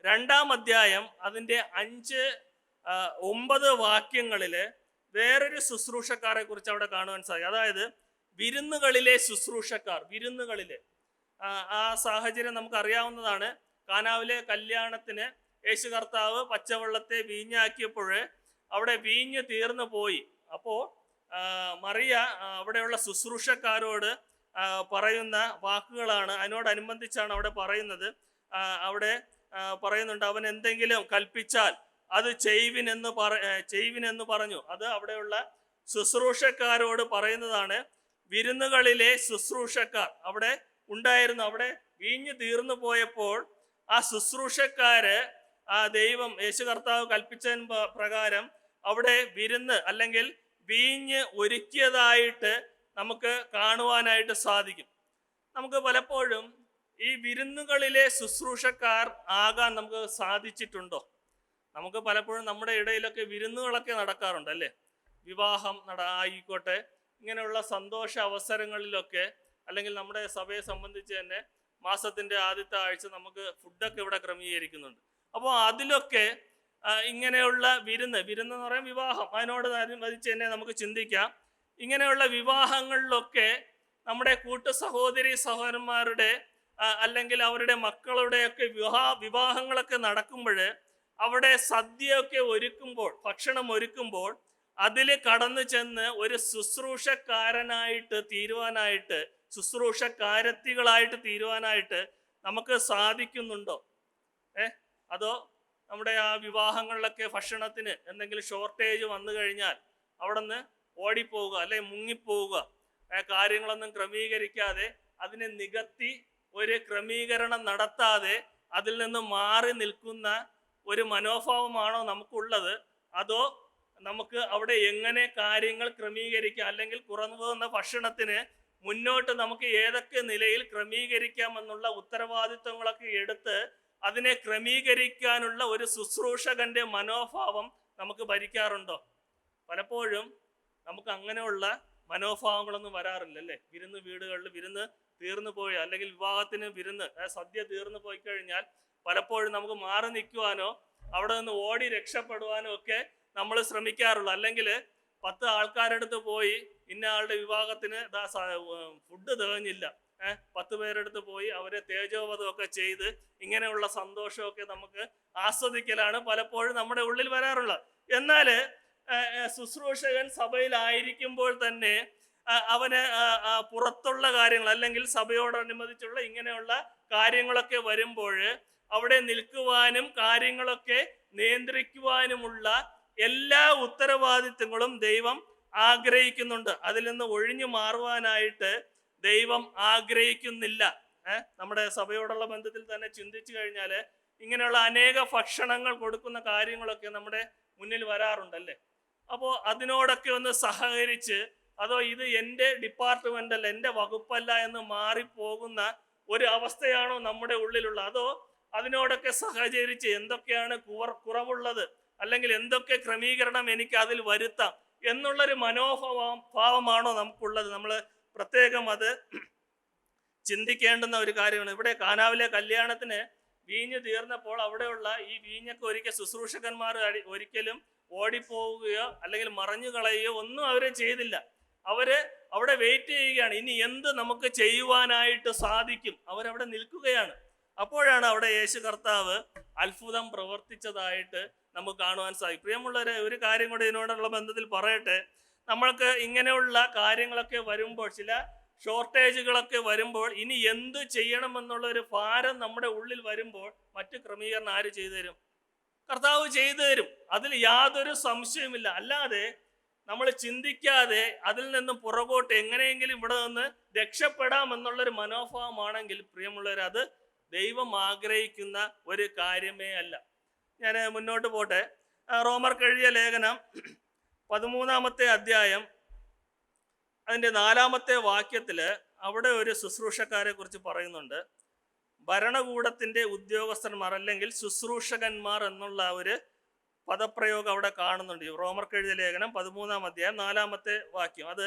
2 അധ്യായം അതിൻ്റെ 5-9 വാക്യങ്ങളിൽ വേറൊരു ശുശ്രൂഷക്കാരെ കുറിച്ച് അവിടെ കാണുവാൻ സാധിക്കും. അതായത് വിരുന്നുകളിലെ ശുശ്രൂഷക്കാർ. ആ സാഹചര്യം നമുക്ക് അറിയാവുന്നതാണ്. കാനാവിലെ കല്യാണത്തിന് യേശു കർത്താവ് പച്ചവെള്ളത്തെ വീഞ്ഞാക്കിയപ്പോൾ അവിടെ വീഞ്ഞ് തീർന്നു പോയി. അപ്പോൾ മറിയ അവിടെയുള്ള ശുശ്രൂഷക്കാരോട് പറയുന്ന വാക്കുകളാണ്, അതിനോടനുബന്ധിച്ചാണ് അവിടെ പറയുന്നത്. അവിടെ പറയുന്നുണ്ട്, അവൻ എന്തെങ്കിലും കൽപ്പിച്ചാൽ അത് ചെയ്യുവിനെന്ന് പറഞ്ഞു. അത് അവിടെയുള്ള ശുശ്രൂഷക്കാരോട് പറയുന്നതാണ്. വിരുന്നുകളിലെ ശുശ്രൂഷക്കാർ അവിടെ ഉണ്ടായിരുന്നു. അവിടെ വീഞ്ഞ് തീർന്നു പോയപ്പോൾ ആ ശുശ്രൂഷക്കാര് ദൈവം യേശു കർത്താവ് കൽപ്പിച്ചതിന് പ്രകാരം അവിടെ വിരുന്ന് അല്ലെങ്കിൽ വീഞ്ഞ് ഒരുക്കിയതായിട്ട് നമുക്ക് കാണുവാനായിട്ട് സാധിക്കും. നമുക്ക് പലപ്പോഴും ഈ വിരുന്നുകളിലെ ശുശ്രൂഷക്കാർ ആകാൻ നമുക്ക് സാധിച്ചിട്ടുണ്ടോ? നമുക്ക് പലപ്പോഴും നമ്മുടെ ഇടയിലൊക്കെ വിരുന്നുകളൊക്കെ നടക്കാറുണ്ട് അല്ലേ? വിവാഹം ആയിക്കോട്ടെ, ഇങ്ങനെയുള്ള സന്തോഷ അവസരങ്ങളിലൊക്കെ, അല്ലെങ്കിൽ നമ്മുടെ സഭയെ സംബന്ധിച്ച് തന്നെ മാസത്തിൻ്റെ ആദ്യത്തെ ആഴ്ച നമുക്ക് ഫുഡൊക്കെ ഇവിടെ ക്രമീകരിക്കുന്നുണ്ട്. അപ്പോൾ അതിലൊക്കെ ഇങ്ങനെയുള്ള വിരുന്ന് എന്ന് പറയാൻ വിവാഹം, അതിനോട് അനുബന്ധിച്ച് തന്നെ നമുക്ക് ചിന്തിക്കാം. ഇങ്ങനെയുള്ള വിവാഹങ്ങളിലൊക്കെ നമ്മുടെ കൂട്ടു സഹോദരന്മാരുടെ അല്ലെങ്കിൽ അവരുടെ മക്കളുടെയൊക്കെ വിവാഹങ്ങളൊക്കെ നടക്കുമ്പോൾ അവിടെ സദ്യയൊക്കെ ഭക്ഷണം ഒരുക്കുമ്പോൾ അതിൽ കടന്നു ചെന്ന് ഒരു ശുശ്രൂഷക്കാരനായിട്ട് തീരുവാനായിട്ട്, ശുശ്രൂഷക്കാരത്തികളായിട്ട് തീരുവാനായിട്ട് നമുക്ക് സാധിക്കുന്നുണ്ടോ? അതോ നമ്മുടെ ആ വിവാഹങ്ങളിലൊക്കെ ഭക്ഷണത്തിന് എന്തെങ്കിലും ഷോർട്ടേജ് വന്നു കഴിഞ്ഞാൽ അവിടെ നിന്ന് ഓടിപ്പോവുക അല്ലെങ്കിൽ മുങ്ങിപ്പോവുക, കാര്യങ്ങളൊന്നും ക്രമീകരിക്കാതെ അതിനെ നികത്തി ഒരു ക്രമീകരണം നടത്താതെ അതിൽ നിന്ന് മാറി നിൽക്കുന്ന ഒരു മനോഭാവമാണോ നമുക്കുള്ളത്? അതോ നമുക്ക് അവിടെ എങ്ങനെ കാര്യങ്ങൾ ക്രമീകരിക്കാം, അല്ലെങ്കിൽ കുറഞ്ഞു പോകുന്ന ഭക്ഷണത്തിന് മുന്നോട്ട് നമുക്ക് ഏതൊക്കെ നിലയിൽ ക്രമീകരിക്കാമെന്നുള്ള ഉത്തരവാദിത്വങ്ങളൊക്കെ എടുത്ത് അതിനെ ക്രമീകരിക്കാനുള്ള ഒരു ശുശ്രൂഷകന്റെ മനോഭാവം നമുക്ക് ഭരിക്കാറുണ്ടോ? പലപ്പോഴും നമുക്ക് അങ്ങനെയുള്ള മനോഭാവങ്ങളൊന്നും വരാറില്ല അല്ലേ? വീടുകളിൽ വിരുന്ന് തീർന്നു പോയി, അല്ലെങ്കിൽ വിവാഹത്തിന് വിരുന്ന് സദ്യ തീർന്നു പോയി കഴിഞ്ഞാൽ പലപ്പോഴും നമുക്ക് മാറി നിൽക്കുവാനോ അവിടെ നിന്ന് ഓടി രക്ഷപ്പെടുവാനോ ഒക്കെ നമ്മൾ ശ്രമിക്കാറുള്ളൂ. അല്ലെങ്കിൽ 10 ആൾക്കാരെടുത്ത് പോയി ഇന്ന ആളുടെ വിവാഹത്തിന് ഫുഡ് തികഞ്ഞില്ല, 10 പേരെടുത്ത് പോയി അവരെ തേജോവധമൊക്കെ ചെയ്ത് ഇങ്ങനെയുള്ള സന്തോഷമൊക്കെ നമുക്ക് ആസ്വദിക്കലാണ് പലപ്പോഴും നമ്മുടെ ഉള്ളിൽ വരാറുള്ളത്. എന്നാൽ ശുശ്രൂഷകൻ സഭയിലായിരിക്കുമ്പോൾ തന്നെ അവന് പുറത്തുള്ള കാര്യങ്ങൾ അല്ലെങ്കിൽ സഭയോടനുബന്ധിച്ചുള്ള ഇങ്ങനെയുള്ള കാര്യങ്ങളൊക്കെ വരുമ്പോൾ അവിടെ നിൽക്കുവാനും കാര്യങ്ങളൊക്കെ നിയന്ത്രിക്കുവാനുമുള്ള എല്ലാ ഉത്തരവാദിത്വങ്ങളും ദൈവം ആഗ്രഹിക്കുന്നുണ്ട്. അതിൽ നിന്ന് ഒഴിഞ്ഞു മാറുവാനായിട്ട് ദൈവം ആഗ്രഹിക്കുന്നില്ല. നമ്മുടെ സഭയോടുള്ള ബന്ധത്തിൽ തന്നെ ചിന്തിച്ചു കഴിഞ്ഞാൽ ഇങ്ങനെയുള്ള അനേക ഭക്ഷണങ്ങൾ കൊടുക്കുന്ന കാര്യങ്ങളൊക്കെ നമ്മുടെ മുന്നിൽ വരാറുണ്ടല്ലേ? അപ്പോൾ അതിനോടൊക്കെ ഒന്ന് സഹകരിച്ച് അതോ ഇത് എൻ്റെ ഡിപ്പാർട്ട്മെൻ്റ് അല്ല, എൻ്റെ വകുപ്പല്ല എന്ന് മാറിപ്പോകുന്ന ഒരു അവസ്ഥയാണോ നമ്മുടെ ഉള്ളിലുള്ള? അതോ അതിനോടൊക്കെ സഹചരിച്ച് എന്തൊക്കെയാണ് കുറവുള്ളത്, അല്ലെങ്കിൽ എന്തൊക്കെ ക്രമീകരണം എനിക്ക് അതിൽ വരുത്താം എന്നുള്ളൊരു ഭാവമാണോ നമുക്കുള്ളത്? നമ്മൾ പ്രത്യേകം അത് ചിന്തിക്കേണ്ടുന്ന ഒരു കാര്യമാണ്. ഇവിടെ കാനാവിലെ കല്യാണത്തിന് വീഞ്ഞ് തീർന്നപ്പോൾ അവിടെയുള്ള ഈ വീഞ്ഞൊക്കെ ഒരിക്കൽ ശുശ്രൂഷകന്മാർ ഒരിക്കലും ഓടിപ്പോവുകയോ അല്ലെങ്കിൽ മറഞ്ഞു കളയുകയോ ഒന്നും അവരെ ചെയ്തില്ല. അവര് അവിടെ വെയിറ്റ് ചെയ്യുകയാണ്, ഇനി എന്ത് നമുക്ക് ചെയ്യുവാനായിട്ട് സാധിക്കും. അവരവിടെ നിൽക്കുകയാണ്. അപ്പോഴാണ് അവിടെ യേശു കർത്താവ് അത്ഭുതം പ്രവർത്തിച്ചതായിട്ട് നമുക്ക് കാണുവാൻ സാധിക്കും. പ്രിയമുള്ളവരെ, ഒരു കാര്യം കൂടി ഇതിനോടുള്ള ബന്ധത്തിൽ പറയട്ടെ. നമ്മൾക്ക് ഇങ്ങനെയുള്ള കാര്യങ്ങളൊക്കെ വരുമ്പോൾ, ചില ഷോർട്ടേജുകളൊക്കെ വരുമ്പോൾ, ഇനി എന്ത് ചെയ്യണമെന്നുള്ള ഒരു ഭാരം നമ്മുടെ ഉള്ളിൽ വരുമ്പോൾ മറ്റു ക്രമീകരണം ആര് ചെയ്തു തരും? കർത്താവ് ചെയ്തു തരും. അതിൽ യാതൊരു സംശയമില്ല. അല്ലാതെ നമ്മൾ ചിന്തിക്കാതെ അതിൽ നിന്നും പുറകോട്ട് എങ്ങനെയെങ്കിലും ഇവിടെ നിന്ന് രക്ഷപ്പെടാം എന്നുള്ളൊരു മനോഭാവമാണെങ്കിൽ പ്രിയമുള്ളവർ, അത് ദൈവം ആഗ്രഹിക്കുന്ന ഒരു കാര്യമേ അല്ല. ഞാൻ മുന്നോട്ട് പോട്ടെ. റോമർക്ക് എഴുതിയ ലേഖനം 13-ാമത്തെ അധ്യായം അതിൻ്റെ 4-ാമത്തെ വാക്യത്തിൽ അവിടെ ഒരു ശുശ്രൂഷക്കാരെ കുറിച്ച് പറയുന്നുണ്ട്. ഭരണകൂടത്തിൻ്റെ ഉദ്യോഗസ്ഥന്മാർ അല്ലെങ്കിൽ ശുശ്രൂഷകന്മാർ എന്നുള്ള ഒരു പദപ്രയോഗം അവിടെ കാണുന്നുണ്ട്. റോമർക്ക് എഴുതിയ ലേഖനം 13-ാം അധ്യായം 4-ാമത്തെ വാക്യം. അത്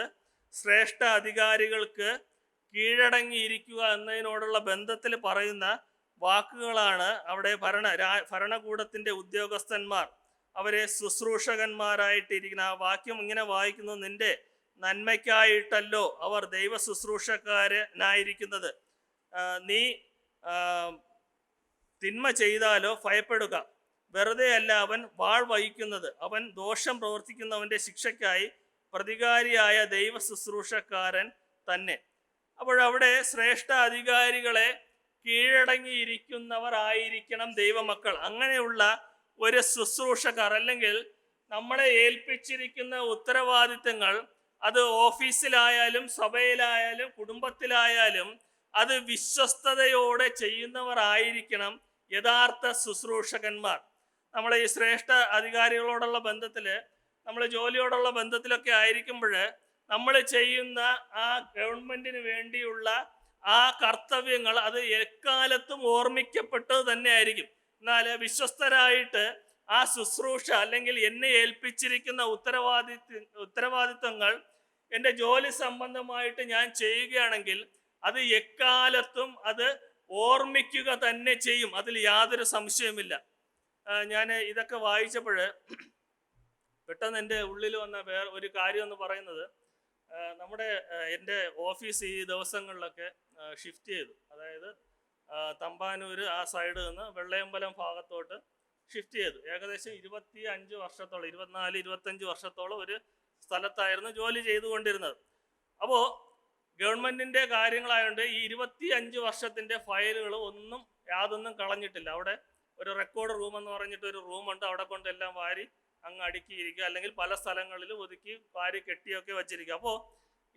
ശ്രേഷ്ഠ അധികാരികൾക്ക് കീഴടങ്ങിയിരിക്കുക എന്നതിനോടുള്ള ബന്ധത്തിൽ പറയുന്ന വാക്കുകളാണ്. അവിടെ ഭരണകൂടത്തിൻ്റെ ഉദ്യോഗസ്ഥന്മാർ അവരെ ശുശ്രൂഷകന്മാരായിട്ടിരിക്കുന്ന ആ വാക്യം ഇങ്ങനെ വായിക്കുന്നത്: നിന്റെ നന്മയ്ക്കായിട്ടല്ലോ അവർ ദൈവ ശുശ്രൂഷക്കാരനായിരിക്കുന്നത്. നീ തിന്മ ചെയ്താലോ ഭയപ്പെടുക, വെറുതെ അല്ല അവൻ വാൾ വഹിക്കുന്നത്, അവൻ ദോഷം പ്രവർത്തിക്കുന്നവൻ്റെ ശിക്ഷയ്ക്കായി പ്രതികാരിയായ ദൈവ ശുശ്രൂഷക്കാരൻ തന്നെ. അപ്പോഴവിടെ ശ്രേഷ്ഠ അധികാരികളെ കീഴടങ്ങിയിരിക്കുന്നവർ ആയിരിക്കണം ദൈവമക്കൾ. അങ്ങനെയുള്ള ഒരു ശുശ്രൂഷക്കാർ, അല്ലെങ്കിൽ നമ്മളെ ഏൽപ്പിച്ചിരിക്കുന്ന ഉത്തരവാദിത്തങ്ങൾ, അത് ഓഫീസിലായാലും സഭയിലായാലും കുടുംബത്തിലായാലും, അത് വിശ്വസ്തയോടെ ചെയ്യുന്നവർ ആയിരിക്കണം യഥാർത്ഥ ശുശ്രൂഷകന്മാർ. നമ്മൾ ഈ ശ്രേഷ്ഠ അധികാരികളോടുള്ള ബന്ധത്തിൽ, നമ്മൾ ജോലിയോടുള്ള ബന്ധത്തിലൊക്കെ ആയിരിക്കുമ്പോൾ നമ്മൾ ചെയ്യുന്ന ആ ഗവൺമെന്റിന് വേണ്ടിയുള്ള ആ കർത്തവ്യങ്ങൾ അത് എക്കാലത്തും ഓർമ്മിക്കപ്പെട്ടത് തന്നെ ആയിരിക്കും. എന്നാൽ വിശ്വസ്തരായിട്ട് ആ ശുശ്രൂഷ അല്ലെങ്കിൽ എന്നെ ഏൽപ്പിച്ചിരിക്കുന്ന ഉത്തരവാദിത്വങ്ങൾ എൻ്റെ ജോലി സംബന്ധമായിട്ട് ഞാൻ ചെയ്യുകയാണെങ്കിൽ അത് എക്കാലത്തും അത് ഓർമ്മിക്കുക തന്നെ ചെയ്യും. അതിൽ യാതൊരു സംശയമില്ല. ഞാൻ ഇതൊക്കെ വായിച്ചപ്പോൾ പെട്ടെന്ന് എൻ്റെ ഉള്ളിൽ വന്ന വേറെ ഒരു കാര്യം എന്ന് പറയുന്നത്, എൻ്റെ ഓഫീസ് ഈ ദിവസങ്ങളിലൊക്കെ ഷിഫ്റ്റ് ചെയ്തു. അതായത് തമ്പാനൂർ ആ സൈഡിൽ നിന്ന് വെള്ളയമ്പലം ഭാഗത്തോട്ട് ഷിഫ്റ്റ് ചെയ്തു. ഏകദേശം 25 വർഷത്തോളം, 24-25 വർഷത്തോളം ഒരു സ്ഥലത്തായിരുന്നു ജോലി ചെയ്തുകൊണ്ടിരുന്നത്. അപ്പോൾ ഗവൺമെൻറ്റിൻ്റെ കാര്യങ്ങളായതുകൊണ്ട് ഈ 25 വർഷത്തിൻ്റെ ഫയലുകൾ യാതൊന്നും കളഞ്ഞിട്ടില്ല. അവിടെ ഒരു റെക്കോർഡ് റൂം എന്ന് പറഞ്ഞിട്ട് ഒരു റൂമുണ്ട്. അവിടെ കൊണ്ട് എല്ലാം വാരി അങ്ങ് അടുക്കിയിരിക്കുക, അല്ലെങ്കിൽ പല സ്ഥലങ്ങളിൽ ഒതുക്കി വാരി കെട്ടിയൊക്കെ വച്ചിരിക്കുക. അപ്പോൾ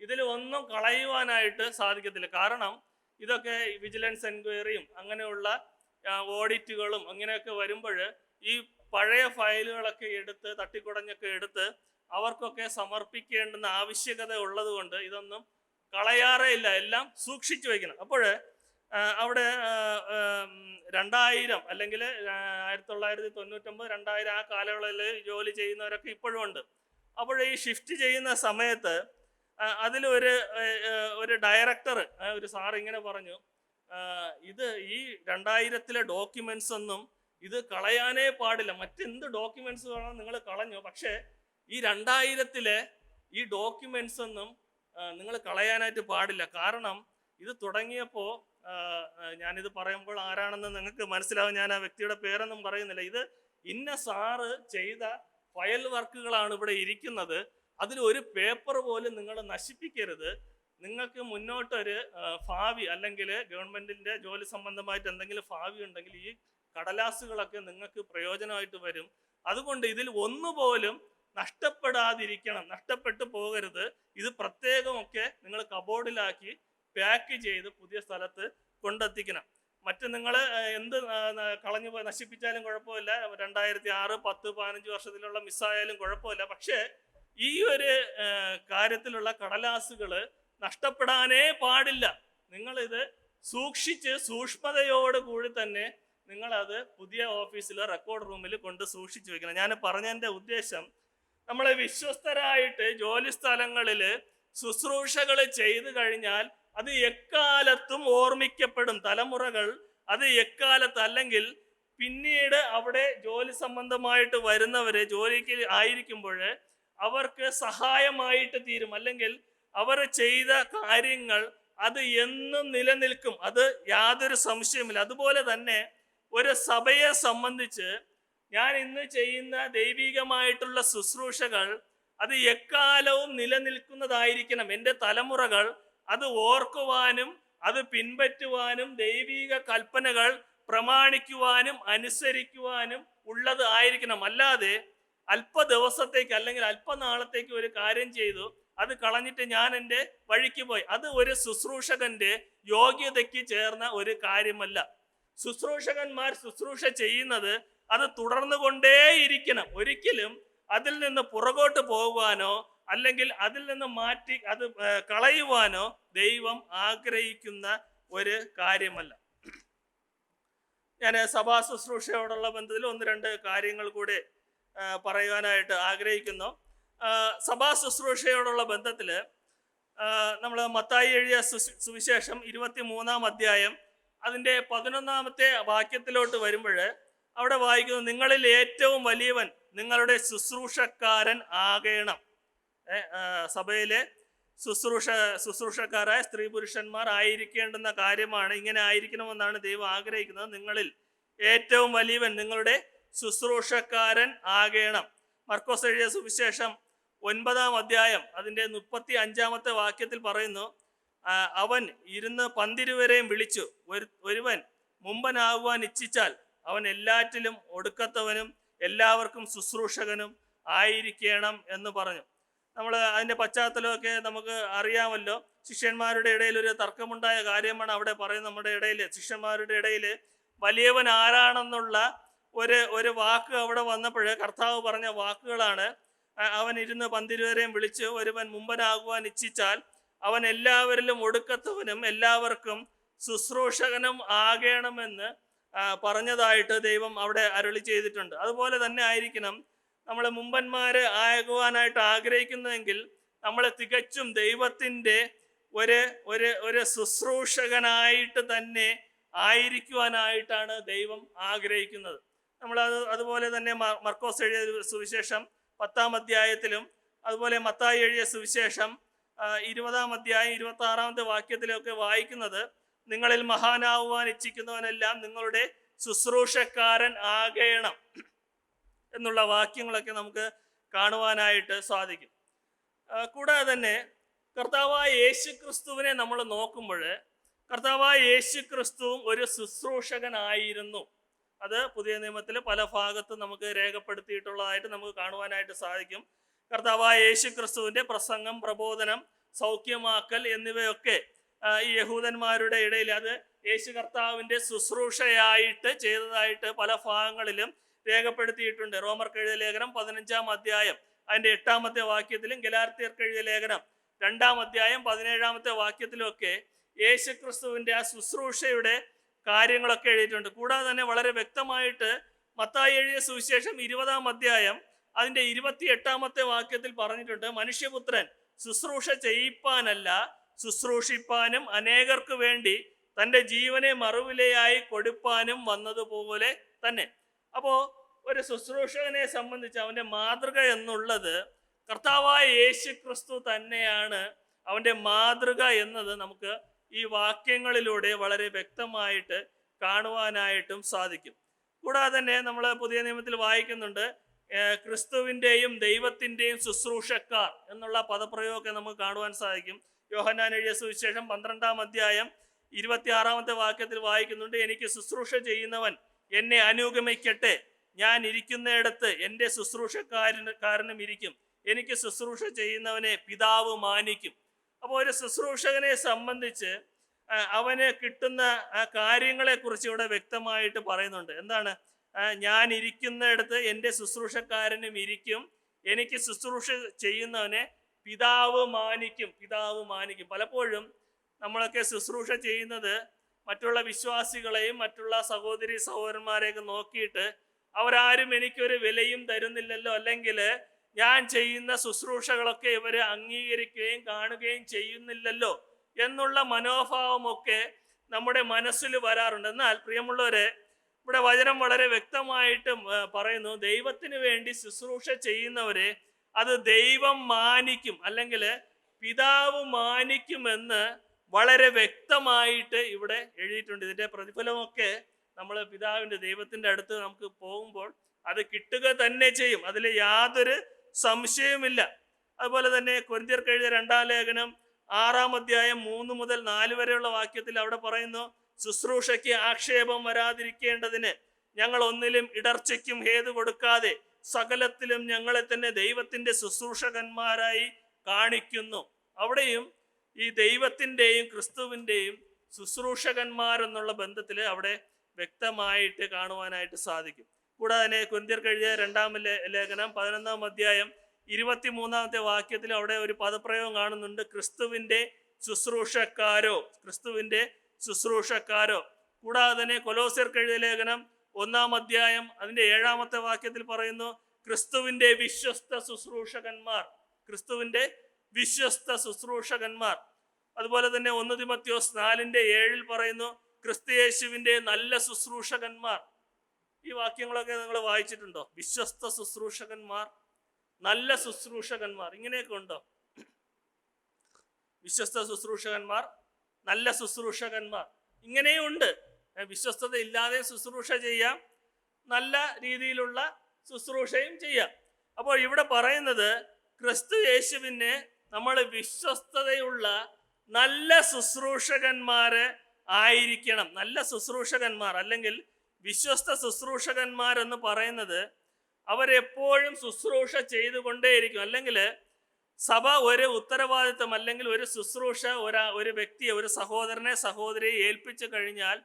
ഇതിൽ ഒന്നും കളയുവാനായിട്ട് സാധിക്കത്തില്ല. കാരണം ഇതൊക്കെ വിജിലൻസ് എൻക്വയറിയും അങ്ങനെയുള്ള ഓഡിറ്റുകളും അങ്ങനെയൊക്കെ വരുമ്പോൾ ഈ പഴയ ഫയലുകളൊക്കെ എടുത്ത് തട്ടിക്കുടഞ്ഞൊക്കെ എടുത്ത് അവർക്കൊക്കെ സമർപ്പിക്കേണ്ടുന്ന ആവശ്യകത ഉള്ളത് കൊണ്ട് ഇതൊന്നും കളയാറേ ഇല്ല, എല്ലാം സൂക്ഷിച്ചു വയ്ക്കണം. അപ്പോൾ അവിടെ 2000 അല്ലെങ്കിൽ 1999, 2000 ആ കാലയളവിൽ ജോലി ചെയ്യുന്നവരൊക്കെ ഇപ്പോഴും ഉണ്ട്. അപ്പോൾ ഈ ഷിഫ്റ്റ് ചെയ്യുന്ന സമയത്ത് ഒരു ഡയറക്ടർ, ഒരു സാർ ഇങ്ങനെ പറഞ്ഞു, ഇത് ഈ 2000-ലെ ഡോക്യുമെന്റ്സ് ഒന്നും ഇത് കളയാനേ പാടില്ല. മറ്റെന്ത് ഡോക്യുമെന്റ്സ് വേണം നിങ്ങൾ കളഞ്ഞു, പക്ഷേ ഈ 2000-ലെ ഈ ഡോക്യുമെന്റ്സ് ഒന്നും നിങ്ങൾ കളയാനായിട്ട് പാടില്ല. കാരണം ഇത് തുടങ്ങിയപ്പോൾ, ഞാനിത് പറയുമ്പോൾ ആരാണെന്ന് നിങ്ങൾക്ക് മനസ്സിലാവും, ഞാൻ ആ വ്യക്തിയുടെ പേരൊന്നും പറയുന്നില്ല. ഇത് ഇന്ന സാറ് ചെയ്ത ഫയൽ വർക്കുകളാണ് ഇവിടെ ഇരിക്കുന്നത്, അതിലൊരു പേപ്പർ പോലും നിങ്ങൾ നശിപ്പിക്കരുത്. നിങ്ങൾക്ക് മുന്നോട്ടൊരു ഭാവി, അല്ലെങ്കിൽ ഗവൺമെന്റിന്റെ ജോലി സംബന്ധമായിട്ട് എന്തെങ്കിലും ഭാവി ഉണ്ടെങ്കിൽ ഈ കടലാസുകളൊക്കെ നിങ്ങൾക്ക് പ്രയോജനമായിട്ട് വരും. അതുകൊണ്ട് ഇതിൽ ഒന്നുപോലും നഷ്ടപ്പെടാതിരിക്കണം, നഷ്ടപ്പെട്ടു പോകരുത്. ഇത് പ്രത്യേകമൊക്കെ നിങ്ങൾ കബോർഡിലാക്കി പാക്ക് ചെയ്ത് പുതിയ സ്ഥലത്ത് കൊണ്ടെത്തിക്കണം. മറ്റ് നിങ്ങൾ എന്ത് കളഞ്ഞു നശിപ്പിച്ചാലും കുഴപ്പമില്ല, 2006, 10, 15 വർഷത്തിലുള്ള മിസ്സായാലും കുഴപ്പമില്ല. പക്ഷേ ഈ ഒരു കാര്യത്തിലുള്ള കടലാസുകൾ നഷ്ടപ്പെടാനേ പാടില്ല. നിങ്ങളിത് സൂക്ഷിച്ച് സൂക്ഷ്മതയോടുകൂടി തന്നെ നിങ്ങളത് പുതിയ ഓഫീസിൽ റെക്കോർഡ് റൂമിൽ കൊണ്ട് സൂക്ഷിച്ചു വെക്കണം. ഞാൻ പറഞ്ഞതിൻ്റെ ഉദ്ദേശം, നമ്മളെ വിശ്വസ്തരായിട്ട് ജോലി സ്ഥലങ്ങളിൽ ശുശ്രൂഷകൾ ചെയ്തു കഴിഞ്ഞാൽ അത് എക്കാലത്തും ഓർമ്മിക്കപ്പെടും. തലമുറകൾ അത് എക്കാലത്ത്, അല്ലെങ്കിൽ പിന്നീട് അവിടെ ജോലി സംബന്ധമായിട്ട് വരുന്നവര് ജോലിക്ക് ആയിരിക്കുമ്പോൾ അവർക്ക് സഹായമായിട്ട് തീരും. അല്ലെങ്കിൽ അവർ ചെയ്ത കാര്യങ്ങൾ അത് എന്നും നിലനിൽക്കും. അത് യാതൊരു സംശയമില്ല. അതുപോലെ തന്നെ ഒരു സഭയെ സംബന്ധിച്ച് ഞാൻ ഇന്ന് ചെയ്യുന്ന ദൈവികമായിട്ടുള്ള ശുശ്രൂഷകൾ അത് എക്കാലവും നിലനിൽക്കുന്നതായിരിക്കണം. എൻ്റെ തലമുറകൾ അത് ഓർക്കുവാനും അത് പിൻപറ്റുവാനും ദൈവിക കൽപ്പനകൾ പ്രമാണിക്കുവാനും അനുസരിക്കുവാനും ഉള്ളത് ആയിരിക്കണം. അല്ലാതെ അല്പ ദിവസത്തേക്ക് അല്ലെങ്കിൽ അല്പനാളത്തേക്ക് ഒരു കാര്യം ചെയ്തു അത് കളഞ്ഞിട്ട് ഞാൻ എൻ്റെ വഴിക്ക് പോയി, അത് ഒരു ശുശ്രൂഷകന്റെ യോഗ്യതയ്ക്ക് ചേർന്ന ഒരു കാര്യമല്ല. ശുശ്രൂഷകന്മാർ ശുശ്രൂഷ ചെയ്യുന്നത് അത് തുടർന്നു കൊണ്ടേയിരിക്കണം. ഒരിക്കലും അതിൽ നിന്ന് പുറകോട്ട് പോകുവാനോ അല്ലെങ്കിൽ അതിൽ നിന്ന് മാറ്റി അത് കളയുവാനോ ദൈവം ആഗ്രഹിക്കുന്ന ഒരു കാര്യമല്ല. ഞാൻ സഭാ ശുശ്രൂഷയോടുള്ള ബന്ധത്തിൽ ഒന്ന് രണ്ട് കാര്യങ്ങൾ കൂടെ പറയുവാനായിട്ട് ആഗ്രഹിക്കുന്നു. സഭാ ശുശ്രൂഷയോടുള്ള ബന്ധത്തിൽ നമ്മൾ മത്തായി എഴുതിയ സുവിശേഷം 23-ാം അധ്യായം അതിൻ്റെ 11-ാമത്തെ വാക്യത്തിലോട്ട് വരുമ്പോൾ അവിടെ വായിക്കുന്നു, നിങ്ങളിൽ ഏറ്റവും വലിയവൻ നിങ്ങളുടെ ആകണം. സഭയിലെ ശുശ്രൂഷക്കാരായ സ്ത്രീ പുരുഷന്മാർ ആയിരിക്കേണ്ടുന്ന കാര്യമാണ്. ഇങ്ങനെ ആയിരിക്കണമെന്നാണ് ദൈവം ആഗ്രഹിക്കുന്നത്. നിങ്ങളിൽ ഏറ്റവും വലിയവൻ നിങ്ങളുടെ ശുശ്രൂഷക്കാരൻ ആകണം. മർക്കോസ് എഴുതിയ സുവിശേഷം 9-ാം അധ്യായം അതിൻ്റെ 35-ാമത്തെ വാക്യത്തിൽ പറയുന്നു, അവൻ ഇരുന്ന് പന്തിരുവരെയും വിളിച്ചു, ഒരുവൻ മുമ്പനാകുവാൻ ഇച്ഛിച്ചാൽ അവൻ എല്ലാറ്റിലും ഒടുക്കത്തവനും എല്ലാവർക്കും ശുശ്രൂഷകനും ആയിരിക്കണം എന്ന് പറഞ്ഞു. നമ്മൾ അതിൻ്റെ പശ്ചാത്തലമൊക്കെ നമുക്ക് അറിയാമല്ലോ. ശിഷ്യന്മാരുടെ ഇടയിൽ ഒരു തർക്കമുണ്ടായ കാര്യമാണ് അവിടെ പറയുന്നത്. നമ്മുടെ ഇടയിൽ ശിഷ്യന്മാരുടെ ഇടയിൽ വലിയവൻ ആരാണെന്നുള്ള ഒരു വാക്ക് അവിടെ വന്നപ്പോൾ കർത്താവ് പറഞ്ഞ വാക്കുകളാണ്, അവൻ ഇരുന്ന് പന്തിരുവരെയും വിളിച്ച് ഒരുവൻ മുമ്പനാകുവാൻ ഇച്ഛിച്ചാൽ അവൻ എല്ലാവരിലും ഒടുക്കത്തവനും എല്ലാവർക്കും ശുശ്രൂഷകനും ആകണമെന്ന് പറഞ്ഞതായിട്ട് ദൈവം അവിടെ അരുളി ചെയ്തിട്ടുണ്ട്. അതുപോലെ തന്നെ ആയിരിക്കണം നമ്മൾ മുമ്പന്മാര് ആകുവാനായിട്ട് ആഗ്രഹിക്കുന്നതെങ്കിൽ നമ്മൾ തികച്ചും ദൈവത്തിൻ്റെ ഒരു ശുശ്രൂഷകനായിട്ട് തന്നെ ആയിരിക്കുവാനായിട്ടാണ് ദൈവം ആഗ്രഹിക്കുന്നത്. അതുപോലെ തന്നെ മർക്കോസ് എഴുതിയ സുവിശേഷം 10-ാം അധ്യായത്തിലും അതുപോലെ മത്തായി എഴുതിയ സുവിശേഷം 20-ാം അധ്യായം 26-ാമത്തെ വാക്യത്തിലൊക്കെ വായിക്കുന്നത്, നിങ്ങളിൽ മഹാനാവുവാൻ ഇച്ഛിക്കുന്നവനെല്ലാം നിങ്ങളുടെ ശുശ്രൂഷക്കാരൻ ആകണം എന്നുള്ള വാക്യങ്ങളൊക്കെ നമുക്ക് കാണുവാനായിട്ട് സാധിക്കും. കൂടാതെ തന്നെ കർത്താവായ യേശു ക്രിസ്തുവിനെ നമ്മൾ നോക്കുമ്പോൾ കർത്താവായ യേശു ക്രിസ്തുവും ഒരു ശുശ്രൂഷകനായിരുന്നു. അത് പുതിയ നിയമത്തിൽ പല ഭാഗത്തും നമുക്ക് രേഖപ്പെടുത്തിയിട്ടുള്ളതായിട്ട് നമുക്ക് കാണുവാനായിട്ട് സാധിക്കും. കർത്താവായ യേശു ക്രിസ്തുവിൻ്റെ പ്രസംഗം, പ്രബോധനം, സൗഖ്യമാക്കൽ എന്നിവയൊക്കെ ഈ യഹൂദന്മാരുടെ ഇടയിൽ അത് യേശു കർത്താവിൻ്റെ ശുശ്രൂഷയായിട്ട് ചെയ്തതായിട്ട് പല ഭാഗങ്ങളിലും രേഖപ്പെടുത്തിയിട്ടുണ്ട്. റോമർക്ക് എഴുതിയ ലേഖനം 15-ാം അധ്യായം അതിൻ്റെ 8-ാമത്തെ വാക്യത്തിലും ഗലാത്യർക്ക് എഴുതിയ ലേഖനം 2-ാം അധ്യായം 17-ാമത്തെ വാക്യത്തിലുമൊക്കെ യേശു ക്രിസ്തുവിൻ്റെ ആ ശുശ്രൂഷയുടെ കാര്യങ്ങളൊക്കെ എഴുതിയിട്ടുണ്ട്. കൂടാതെ തന്നെ വളരെ വ്യക്തമായിട്ട് മത്തായി എഴുതിയ സുവിശേഷം 20-ാം അധ്യായം അതിൻ്റെ 28-ാമത്തെ വാക്യത്തിൽ പറഞ്ഞിട്ടുണ്ട്, മനുഷ്യപുത്രൻ ശുശ്രൂഷ ചെയ്യിപ്പാനല്ല ശുശ്രൂഷിപ്പാനും അനേകർക്ക് വേണ്ടി തൻ്റെ ജീവനെ മറുവിലയായി കൊടുപ്പാനും വന്നതുപോലെ തന്നെ. അപ്പോൾ ഒരു ശുശ്രൂഷകനെ സംബന്ധിച്ച് അവൻ്റെ മാതൃക എന്നുള്ളത് കർത്താവായ യേശു ക്രിസ്തു തന്നെയാണ്. അവൻ്റെ മാതൃക എന്നത് നമുക്ക് ഈ വാക്യങ്ങളിലൂടെ വളരെ വ്യക്തമായിട്ട് കാണുവാനായിട്ടും സാധിക്കും. കൂടാതെ തന്നെ നമ്മൾ പുതിയ നിയമത്തിൽ വായിക്കുന്നുണ്ട്, ക്രിസ്തുവിൻ്റെയും ദൈവത്തിൻ്റെയും ശുശ്രൂഷക്കാർ എന്നുള്ള പദപ്രയോഗമൊക്കെ നമുക്ക് കാണുവാൻ സാധിക്കും. യോഹന്നാൻ എഴുതിയ സുവിശേഷം 12-ാം അധ്യായം 26-ാമത്തെ വാക്യത്തിൽ വായിക്കുന്നുണ്ട്, എനിക്ക് ശുശ്രൂഷ ചെയ്യുന്നവൻ എന്നെ അനുഗമിക്കട്ടെ, ഞാൻ ഇരിക്കുന്നിടത്ത് എൻ്റെ ശുശ്രൂഷക്കാരനും ഇരിക്കും, എനിക്ക് ശുശ്രൂഷ ചെയ്യുന്നവനെ പിതാവ് മാനിക്കും. അപ്പോൾ ഒരു ശുശ്രൂഷകനെ സംബന്ധിച്ച് അവന് കിട്ടുന്ന കാര്യങ്ങളെക്കുറിച്ച് ഇവിടെ വ്യക്തമായിട്ട് പറയുന്നുണ്ട്. എന്താണ്? ഞാൻ ഇരിക്കുന്നിടത്ത് എൻ്റെ ശുശ്രൂഷക്കാരനും ഇരിക്കും, എനിക്ക് ശുശ്രൂഷ ചെയ്യുന്നവനെ പിതാവ് മാനിക്കും. പിതാവ് മാനിക്കും. പലപ്പോഴും നമ്മളൊക്കെ ശുശ്രൂഷ ചെയ്യുന്നത് മറ്റുള്ള വിശ്വാസികളെയും മറ്റുള്ള സഹോദരി സഹോദരന്മാരെയൊക്കെ നോക്കിയിട്ട് അവരാരും എനിക്കൊരു വിലയും തരുന്നില്ലല്ലോ, അല്ലെങ്കിൽ ഞാൻ ചെയ്യുന്ന ശുശ്രൂഷകളൊക്കെ ഇവര് അംഗീകരിക്കുകയും കാണുകയും ചെയ്യുന്നില്ലല്ലോ എന്നുള്ള മനോഭാവമൊക്കെ നമ്മുടെ മനസ്സിൽ വരാറുണ്ട്. എന്നാൽ പ്രിയമുള്ളവരെ, ഇവിടെ വചനം വളരെ വ്യക്തമായിട്ട് പറയുന്നു, ദൈവത്തിന് വേണ്ടി ശുശ്രൂഷ ചെയ്യുന്നവരെ അത് ദൈവം മാനിക്കും, അല്ലെങ്കിൽ പിതാവ് മാനിക്കുമെന്ന് വളരെ വ്യക്തമായിട്ട് ഇവിടെ എഴുതിയിട്ടുണ്ട്. ഇതിൻ്റെ പ്രതിഫലമൊക്കെ നമ്മൾ പിതാവിൻ്റെ ദൈവത്തിൻ്റെ അടുത്ത് നമുക്ക് പോകുമ്പോൾ അത് കിട്ടുക തന്നെ ചെയ്യും. അതിൽ യാതൊരു സംശയവുമില്ല. അതുപോലെ തന്നെ കൊരിന്ത്യർക്ക് എഴുതിയ 2-ാം ലേഖനം 6-ാം അധ്യായം 3 മുതൽ 4 വരെയുള്ള വാക്യത്തിൽ അവിടെ പറയുന്നു, ശുശ്രൂഷയ്ക്ക് ആക്ഷേപം വരാതിരിക്കേണ്ടതിന് ഞങ്ങൾ ഒന്നിലും ഇടർച്ചയ്ക്കും ഹേതു കൊടുക്കാതെ സകലത്തിലും ഞങ്ങളെ തന്നെ ദൈവത്തിൻ്റെ ശുശ്രൂഷകന്മാരായി കാണിക്കുന്നു. അവിടെയും ഈ ദൈവത്തിൻ്റെയും ക്രിസ്തുവിൻ്റെയും ശുശ്രൂഷകന്മാരെന്നുള്ള ബന്ധത്തിൽ അവിടെ വ്യക്തമായിട്ട് കാണുവാനായിട്ട് സാധിക്കും. കൂടാതെ കൊരിന്ത്യർക്ക് എഴുതിയ 2-ാം ലേഖനം 11-ാം അധ്യായം 23-ാമത്തെ വാക്യത്തിൽ അവിടെ ഒരു പദപ്രയോഗം കാണുന്നുണ്ട്, ക്രിസ്തുവിൻ്റെ ശുശ്രൂഷക്കാരോ, ക്രിസ്തുവിൻ്റെ ശുശ്രൂഷക്കാരോ. കൂടാതെ തന്നെ കൊലോസ്യർക്ക് എഴുതിയ ലേഖനം 1-ാം അധ്യായം അതിൻ്റെ 7-ാമത്തെ വാക്യത്തിൽ പറയുന്നു, ക്രിസ്തുവിൻ്റെ വിശ്വസ്ത ശുശ്രൂഷകന്മാർ, ക്രിസ്തുവിൻ്റെ വിശ്വസ്ത ശുശ്രൂഷകന്മാർ. അതുപോലെ തന്നെ 1 തിമോഥെയോസ് 4:7 പറയുന്നു, ക്രിസ്തുയേശുവിൻ്റെ നല്ല ശുശ്രൂഷകന്മാർ. ഈ വാക്യങ്ങളൊക്കെ നിങ്ങൾ വായിച്ചിട്ടുണ്ടോ? വിശ്വസ്ത ശുശ്രൂഷകന്മാർ, നല്ല ശുശ്രൂഷകന്മാർ, ഇങ്ങനെയൊക്കെ ഉണ്ടോ? വിശ്വസ്ത ശുശ്രൂഷകന്മാർ, നല്ല ശുശ്രൂഷകന്മാർ, ഇങ്ങനെയുണ്ട്. വിശ്വസ്തത ഇല്ലാതെ ശുശ്രൂഷ ചെയ്യാം, നല്ല രീതിയിലുള്ള ശുശ്രൂഷയും ചെയ്യാം. അപ്പോൾ ഇവിടെ പറയുന്നത് ക്രിസ്തു യേശുവിനെ നമ്മൾ വിശ്വസ്തതയുള്ള നല്ല ശുശ്രൂഷകന്മാര് ആയിരിക്കണം. നല്ല ശുശ്രൂഷകന്മാർ അല്ലെങ്കിൽ വിശ്വസ്ത ശുശ്രൂഷകന്മാരെന്ന് പറയുന്നത് അവരെപ്പോഴും ശുശ്രൂഷ ചെയ്തുകൊണ്ടേയിരിക്കും. അല്ലെങ്കിൽ സഭ ഒരു ഉത്തരവാദിത്വം അല്ലെങ്കിൽ ഒരു ശുശ്രൂഷ ഒരു വ്യക്തിയെ, ഒരു സഹോദരനെ സഹോദരിയെ ഏൽപ്പിച്ചു കഴിഞ്ഞാൽ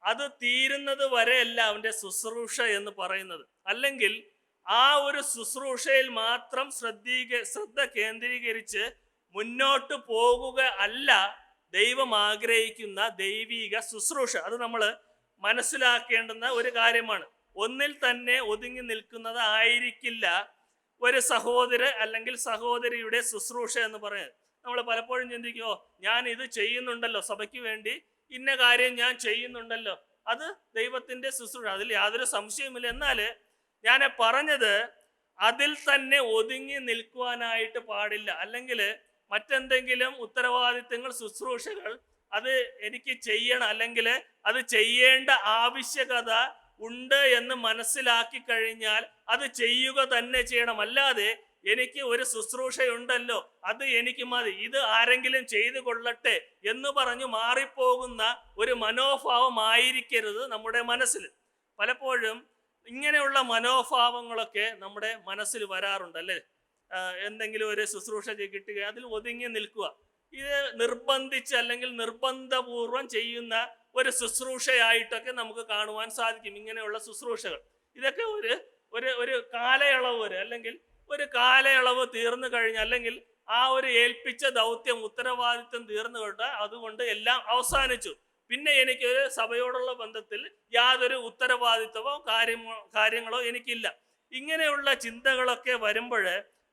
അത് തീരുന്നത് വരെയല്ല അവൻ്റെ ശുശ്രൂഷ എന്ന് പറയുന്നത്. അല്ലെങ്കിൽ ആ ഒരു ശുശ്രൂഷയിൽ മാത്രം ശ്രദ്ധ കേന്ദ്രീകരിച്ച് മുന്നോട്ട് പോകുക അല്ല ദൈവം ആഗ്രഹിക്കുന്ന ദൈവിക ശുശ്രൂഷ. അത് നമ്മൾ മനസ്സിലാക്കേണ്ടുന്ന ഒരു കാര്യമാണ്. ഒന്നിൽ തന്നെ ഒതുങ്ങി നിൽക്കുന്നത് ആയിരിക്കില്ല ഒരു സഹോദരൻ അല്ലെങ്കിൽ സഹോദരിയുടെ ശുശ്രൂഷ എന്ന് പറയുന്നത്. നമ്മൾ പലപ്പോഴും ചിന്തിക്കുമോ, ഞാൻ ഇത് ചെയ്യുന്നുണ്ടല്ലോ, സഭയ്ക്ക് വേണ്ടി ഇന്ന കാര്യം ഞാൻ ചെയ്യുന്നുണ്ടല്ലോ, അത് ദൈവത്തിൻ്റെ ശുശ്രൂഷ, അതിൽ യാതൊരു സംശയവുമില്ല. എന്നാൽ ഞാൻ പറഞ്ഞത് അതിൽ തന്നെ ഒതുങ്ങി നിൽക്കുവാനായിട്ട് പാടില്ല. അല്ലെങ്കിൽ മറ്റെന്തെങ്കിലും ഉത്തരവാദിത്തങ്ങൾ, ശുശ്രൂഷകൾ അത് എനിക്ക് ചെയ്യണം, അല്ലെങ്കിൽ അത് ചെയ്യേണ്ട ആവശ്യകത ഉണ്ട് എന്ന് മനസ്സിലാക്കി കഴിഞ്ഞാൽ അത് ചെയ്യുക തന്നെ ചെയ്യണം. അല്ലാതെ എനിക്ക് ഒരു ശുശ്രൂഷയുണ്ടല്ലോ, അത് എനിക്ക് മതി, ഇത് ആരെങ്കിലും ചെയ്തു കൊള്ളട്ടെ എന്ന് പറഞ്ഞു മാറിപ്പോകുന്ന ഒരു മനോഭാവമായിരിക്കരുത് നമ്മുടെ മനസ്സിൽ. പലപ്പോഴും ഇങ്ങനെയുള്ള മനോഭാവങ്ങളൊക്കെ നമ്മുടെ മനസ്സിൽ വരാറുണ്ട് അല്ലേ? എന്തെങ്കിലും ഒരു ശുശ്രൂഷ കിട്ടുക, അതിൽ ഒതുങ്ങി നിൽക്കുക, ഇത് നിർബന്ധിച്ച് അല്ലെങ്കിൽ നിർബന്ധപൂർവം ചെയ്യുന്ന ഒരു ശുശ്രൂഷയായിട്ടൊക്കെ നമുക്ക് കാണുവാൻ സാധിക്കും. ഇങ്ങനെയുള്ള ശുശ്രൂഷകൾ ഇതൊക്കെ ഒരു കാലയളവ് വരെ, അല്ലെങ്കിൽ ഒരു കാലയളവ് തീർന്നു കഴിഞ്ഞാൽ, അല്ലെങ്കിൽ ആ ഒരു ഏൽപ്പിച്ച ദൗത്യം, ഉത്തരവാദിത്വം തീർന്നു കഴിഞ്ഞാൽ അതുകൊണ്ട് എല്ലാം അവസാനിച്ചു, പിന്നെ എനിക്കൊരു സഭയോടുള്ള ബന്ധത്തിൽ യാതൊരു ഉത്തരവാദിത്വമോ കാര്യങ്ങളോ എനിക്കില്ല. ഇങ്ങനെയുള്ള ചിന്തകളൊക്കെ വരുമ്പോൾ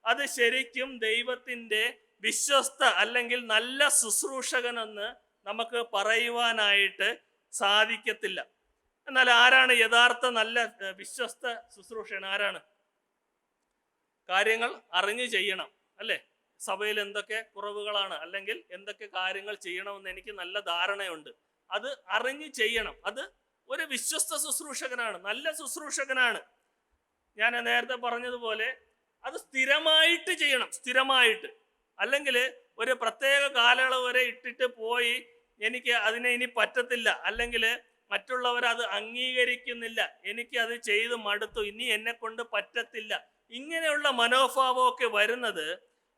അത് ശരിക്കും ദൈവത്തിൻ്റെ വിശ്വസ്ത അല്ലെങ്കിൽ നല്ല ശുശ്രൂഷകനെന്ന് നമുക്ക് പറയുവാനായിട്ട് സാധിക്കത്തില്ല. എന്നാൽ ആരാണ് യഥാർത്ഥ നല്ല വിശ്വസ്ത ശുശ്രൂഷകൻ? ആരാണ്? കാര്യങ്ങൾ അറിഞ്ഞു ചെയ്യണം അല്ലേ? സഭയിൽ എന്തൊക്കെ കുറവുകളാണ് അല്ലെങ്കിൽ എന്തൊക്കെ കാര്യങ്ങൾ ചെയ്യണമെന്ന് എനിക്ക് നല്ല ധാരണയുണ്ട്, അത് അറിഞ്ഞു ചെയ്യണം. അത് ഒരു വിശ്വസ്ത ശുശ്രൂഷകനാണ്, നല്ല ശുശ്രൂഷകനാണ്. ഞാൻ നേരത്തെ പറഞ്ഞതുപോലെ അത് സ്ഥിരമായിട്ട് ചെയ്യണം, സ്ഥിരമായിട്ട്. അല്ലെങ്കിൽ ഒരു പ്രത്യേക കാലയളവ് വരെ ഇട്ടിട്ട് പോയി എനിക്ക് അതിനെ ഇനി പറ്റത്തില്ല, അല്ലെങ്കിൽ മറ്റുള്ളവർ അത് അംഗീകരിക്കുന്നില്ല, എനിക്ക് അത് ചെയ്ത് മടുത്തു, ഇനി എന്നെ കൊണ്ട് പറ്റത്തില്ല, ഇങ്ങനെയുള്ള മനോഭാവമൊക്കെ വരുന്നത്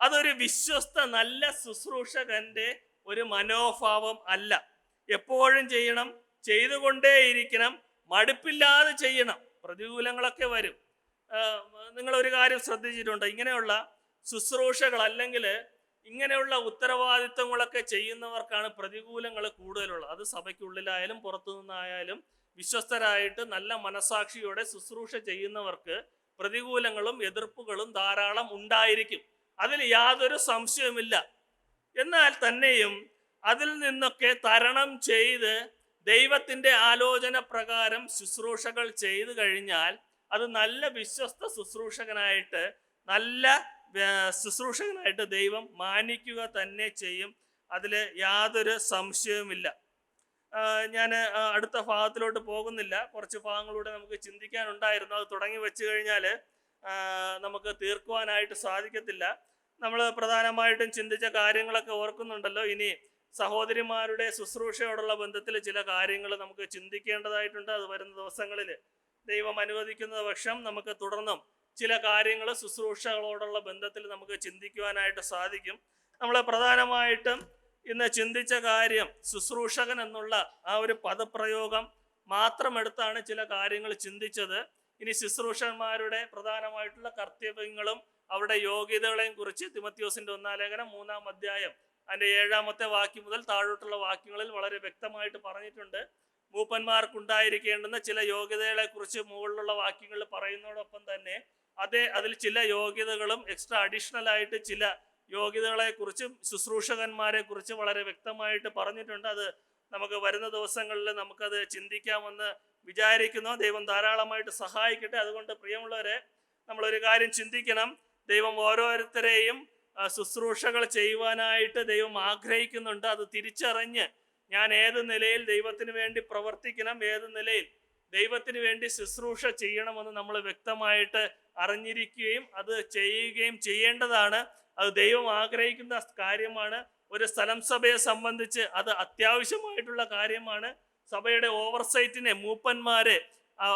അതൊരു വിശ്വസ്ത നല്ല ശുശ്രൂഷകന്റെ ഒരു മനോഭാവം അല്ല. എപ്പോഴും ചെയ്യണം, ചെയ്തുകൊണ്ടേയിരിക്കണം, മടുപ്പില്ലാതെ ചെയ്യണം. പ്രതികൂലങ്ങളൊക്കെ വരും, നിങ്ങളൊരു കാര്യം ശ്രദ്ധിച്ചിട്ടുണ്ടോ? ഇങ്ങനെയുള്ള ശുശ്രൂഷകൾ അല്ലെങ്കിൽ ഇങ്ങനെയുള്ള ഉത്തരവാദിത്വങ്ങളൊക്കെ ചെയ്യുന്നവർക്കാണ് പ്രതികൂലങ്ങൾ കൂടുതലുള്ളത്. അത് സഭയ്ക്കുള്ളിലായാലും പുറത്തു നിന്നായാലും വിശ്വസ്തരായിട്ട് നല്ല മനസാക്ഷിയോടെ ശുശ്രൂഷ ചെയ്യുന്നവർക്ക് പ്രതികൂലങ്ങളും എതിർപ്പുകളും ധാരാളം ഉണ്ടായിരിക്കും. അതിൽ യാതൊരു സംശയവുമില്ല. എന്നാൽ തന്നെയും അതിൽ നിന്നൊക്കെ തരണം ചെയ്ത് ദൈവത്തിൻ്റെ ആലോചന പ്രകാരം ശുശ്രൂഷകൾ ചെയ്തു കഴിഞ്ഞാൽ അത് നല്ല വിശ്വസ്ത ശുശ്രൂഷകനായിട്ട് നല്ല ശുശ്രൂഷകനായിട്ട് ദൈവം മാനിക്കുക തന്നെ ചെയ്യും. അതിൽ യാതൊരു സംശയവുമില്ല. ഞാൻ അടുത്ത ഭാഗത്തിലോട്ട് പോകുന്നില്ല. കുറച്ച് ഭാഗങ്ങളൂടെ നമുക്ക് ചിന്തിക്കാനുണ്ടായിരുന്നു. അത് തുടങ്ങി വെച്ച് കഴിഞ്ഞാൽ നമുക്ക് തീർക്കുവാനായിട്ട് സാധിക്കത്തില്ല. നമ്മൾ പ്രധാനമായിട്ടും ചിന്തിച്ച കാര്യങ്ങളൊക്കെ ഓർക്കുന്നുണ്ടല്ലോ. ഇനി സഹോദരിമാരുടെ ശുശ്രൂഷയോടുള്ള ബന്ധത്തിൽ ചില കാര്യങ്ങൾ നമുക്ക് ചിന്തിക്കേണ്ടതായിട്ടുണ്ട്. അത് വരുന്ന ദിവസങ്ങളിൽ ദൈവം അനുവദിക്കുന്ന പക്ഷം നമുക്ക് തുടർന്നും ചില കാര്യങ്ങൾ ശുശ്രൂഷകളോടുള്ള ബന്ധത്തിൽ നമുക്ക് ചിന്തിക്കുവാനായിട്ട് സാധിക്കും. നമ്മൾ പ്രധാനമായിട്ടും ഇന്ന് ചിന്തിച്ച കാര്യം ശുശ്രൂഷകൻ എന്നുള്ള ആ ഒരു പദപ്രയോഗം മാത്രം എടുത്താണ് ചില കാര്യങ്ങൾ ചിന്തിച്ചത്. ഇനി ശുശ്രൂഷന്മാരുടെ പ്രധാനമായിട്ടുള്ള കർത്തവ്യങ്ങളും അവരുടെ യോഗ്യതകളെയും കുറിച്ച് തിമോഥെയോസിന്റെ 1-ാം ലേഖനം 3-ാം അധ്യായം അതിൻ്റെ 7-ാമത്തെ വാക്യം മുതൽ താഴോട്ടുള്ള വാക്യങ്ങളിൽ വളരെ വ്യക്തമായിട്ട് പറഞ്ഞിട്ടുണ്ട്. മൂപ്പന്മാർക്കുണ്ടായിരിക്കേണ്ടുന്ന ചില യോഗ്യതകളെ കുറിച്ച് മുകളിലുള്ള വാക്യങ്ങളിൽ പറയുന്നതോടൊപ്പം തന്നെ അതിൽ ചില യോഗ്യതകളും എക്സ്ട്രാ അഡീഷണൽ ആയിട്ട് ചില യോഗ്യതകളെ കുറിച്ചും ശുശ്രൂഷകന്മാരെ കുറിച്ച് വളരെ വ്യക്തമായിട്ട് പറഞ്ഞിട്ടുണ്ട്. അത് നമുക്ക് വരുന്ന ദിവസങ്ങളിൽ നമുക്കത് ചിന്തിക്കാമെന്ന് വിചാരിക്കുന്നു. ദൈവം ധാരാളമായിട്ട് സഹായിക്കട്ടെ. അതുകൊണ്ട് പ്രിയമുള്ളവരെ, നമ്മളൊരു കാര്യം ചിന്തിക്കണം. ദൈവം ഓരോരുത്തരെയും ശുശ്രൂഷകൾ ചെയ്യുവാനായിട്ട് ദൈവം ആഗ്രഹിക്കുന്നുണ്ട്. അത് തിരിച്ചറിഞ്ഞ് ഞാൻ ഏത് നിലയിൽ ദൈവത്തിന് വേണ്ടി പ്രവർത്തിക്കണം, ഏത് നിലയിൽ ദൈവത്തിന് വേണ്ടി ശുശ്രൂഷ ചെയ്യണമെന്ന് നമ്മൾ വ്യക്തമായിട്ട് അറിഞ്ഞിരിക്കുകയും അത് ചെയ്യുകയും ചെയ്യേണ്ടതാണ്. അത് ദൈവം ആഗ്രഹിക്കുന്ന കാര്യമാണ്. ഒരു സ്ഥലം സഭയെ സംബന്ധിച്ച് അത് അത്യാവശ്യമായിട്ടുള്ള കാര്യമാണ്. സഭയുടെ ഓവർസൈറ്റിനെ, മൂപ്പന്മാരെ,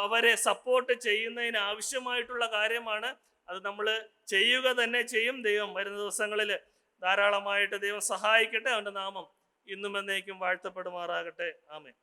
അവരെ സപ്പോർട്ട് ചെയ്യുന്നതിന് ആവശ്യമായിട്ടുള്ള കാര്യമാണ്. അത് നമ്മൾ ചെയ്യുക തന്നെ ചെയ്യും. ദൈവം വരുന്ന ദിവസങ്ങളിൽ ധാരാളമായിട്ട് ദൈവം സഹായിക്കട്ടെ. അവൻ്റെ നാമം ഇന്നും എന്നേക്കും വാഴ്ത്തപ്പെടുമാറാകട്ടെ. ആമേൻ.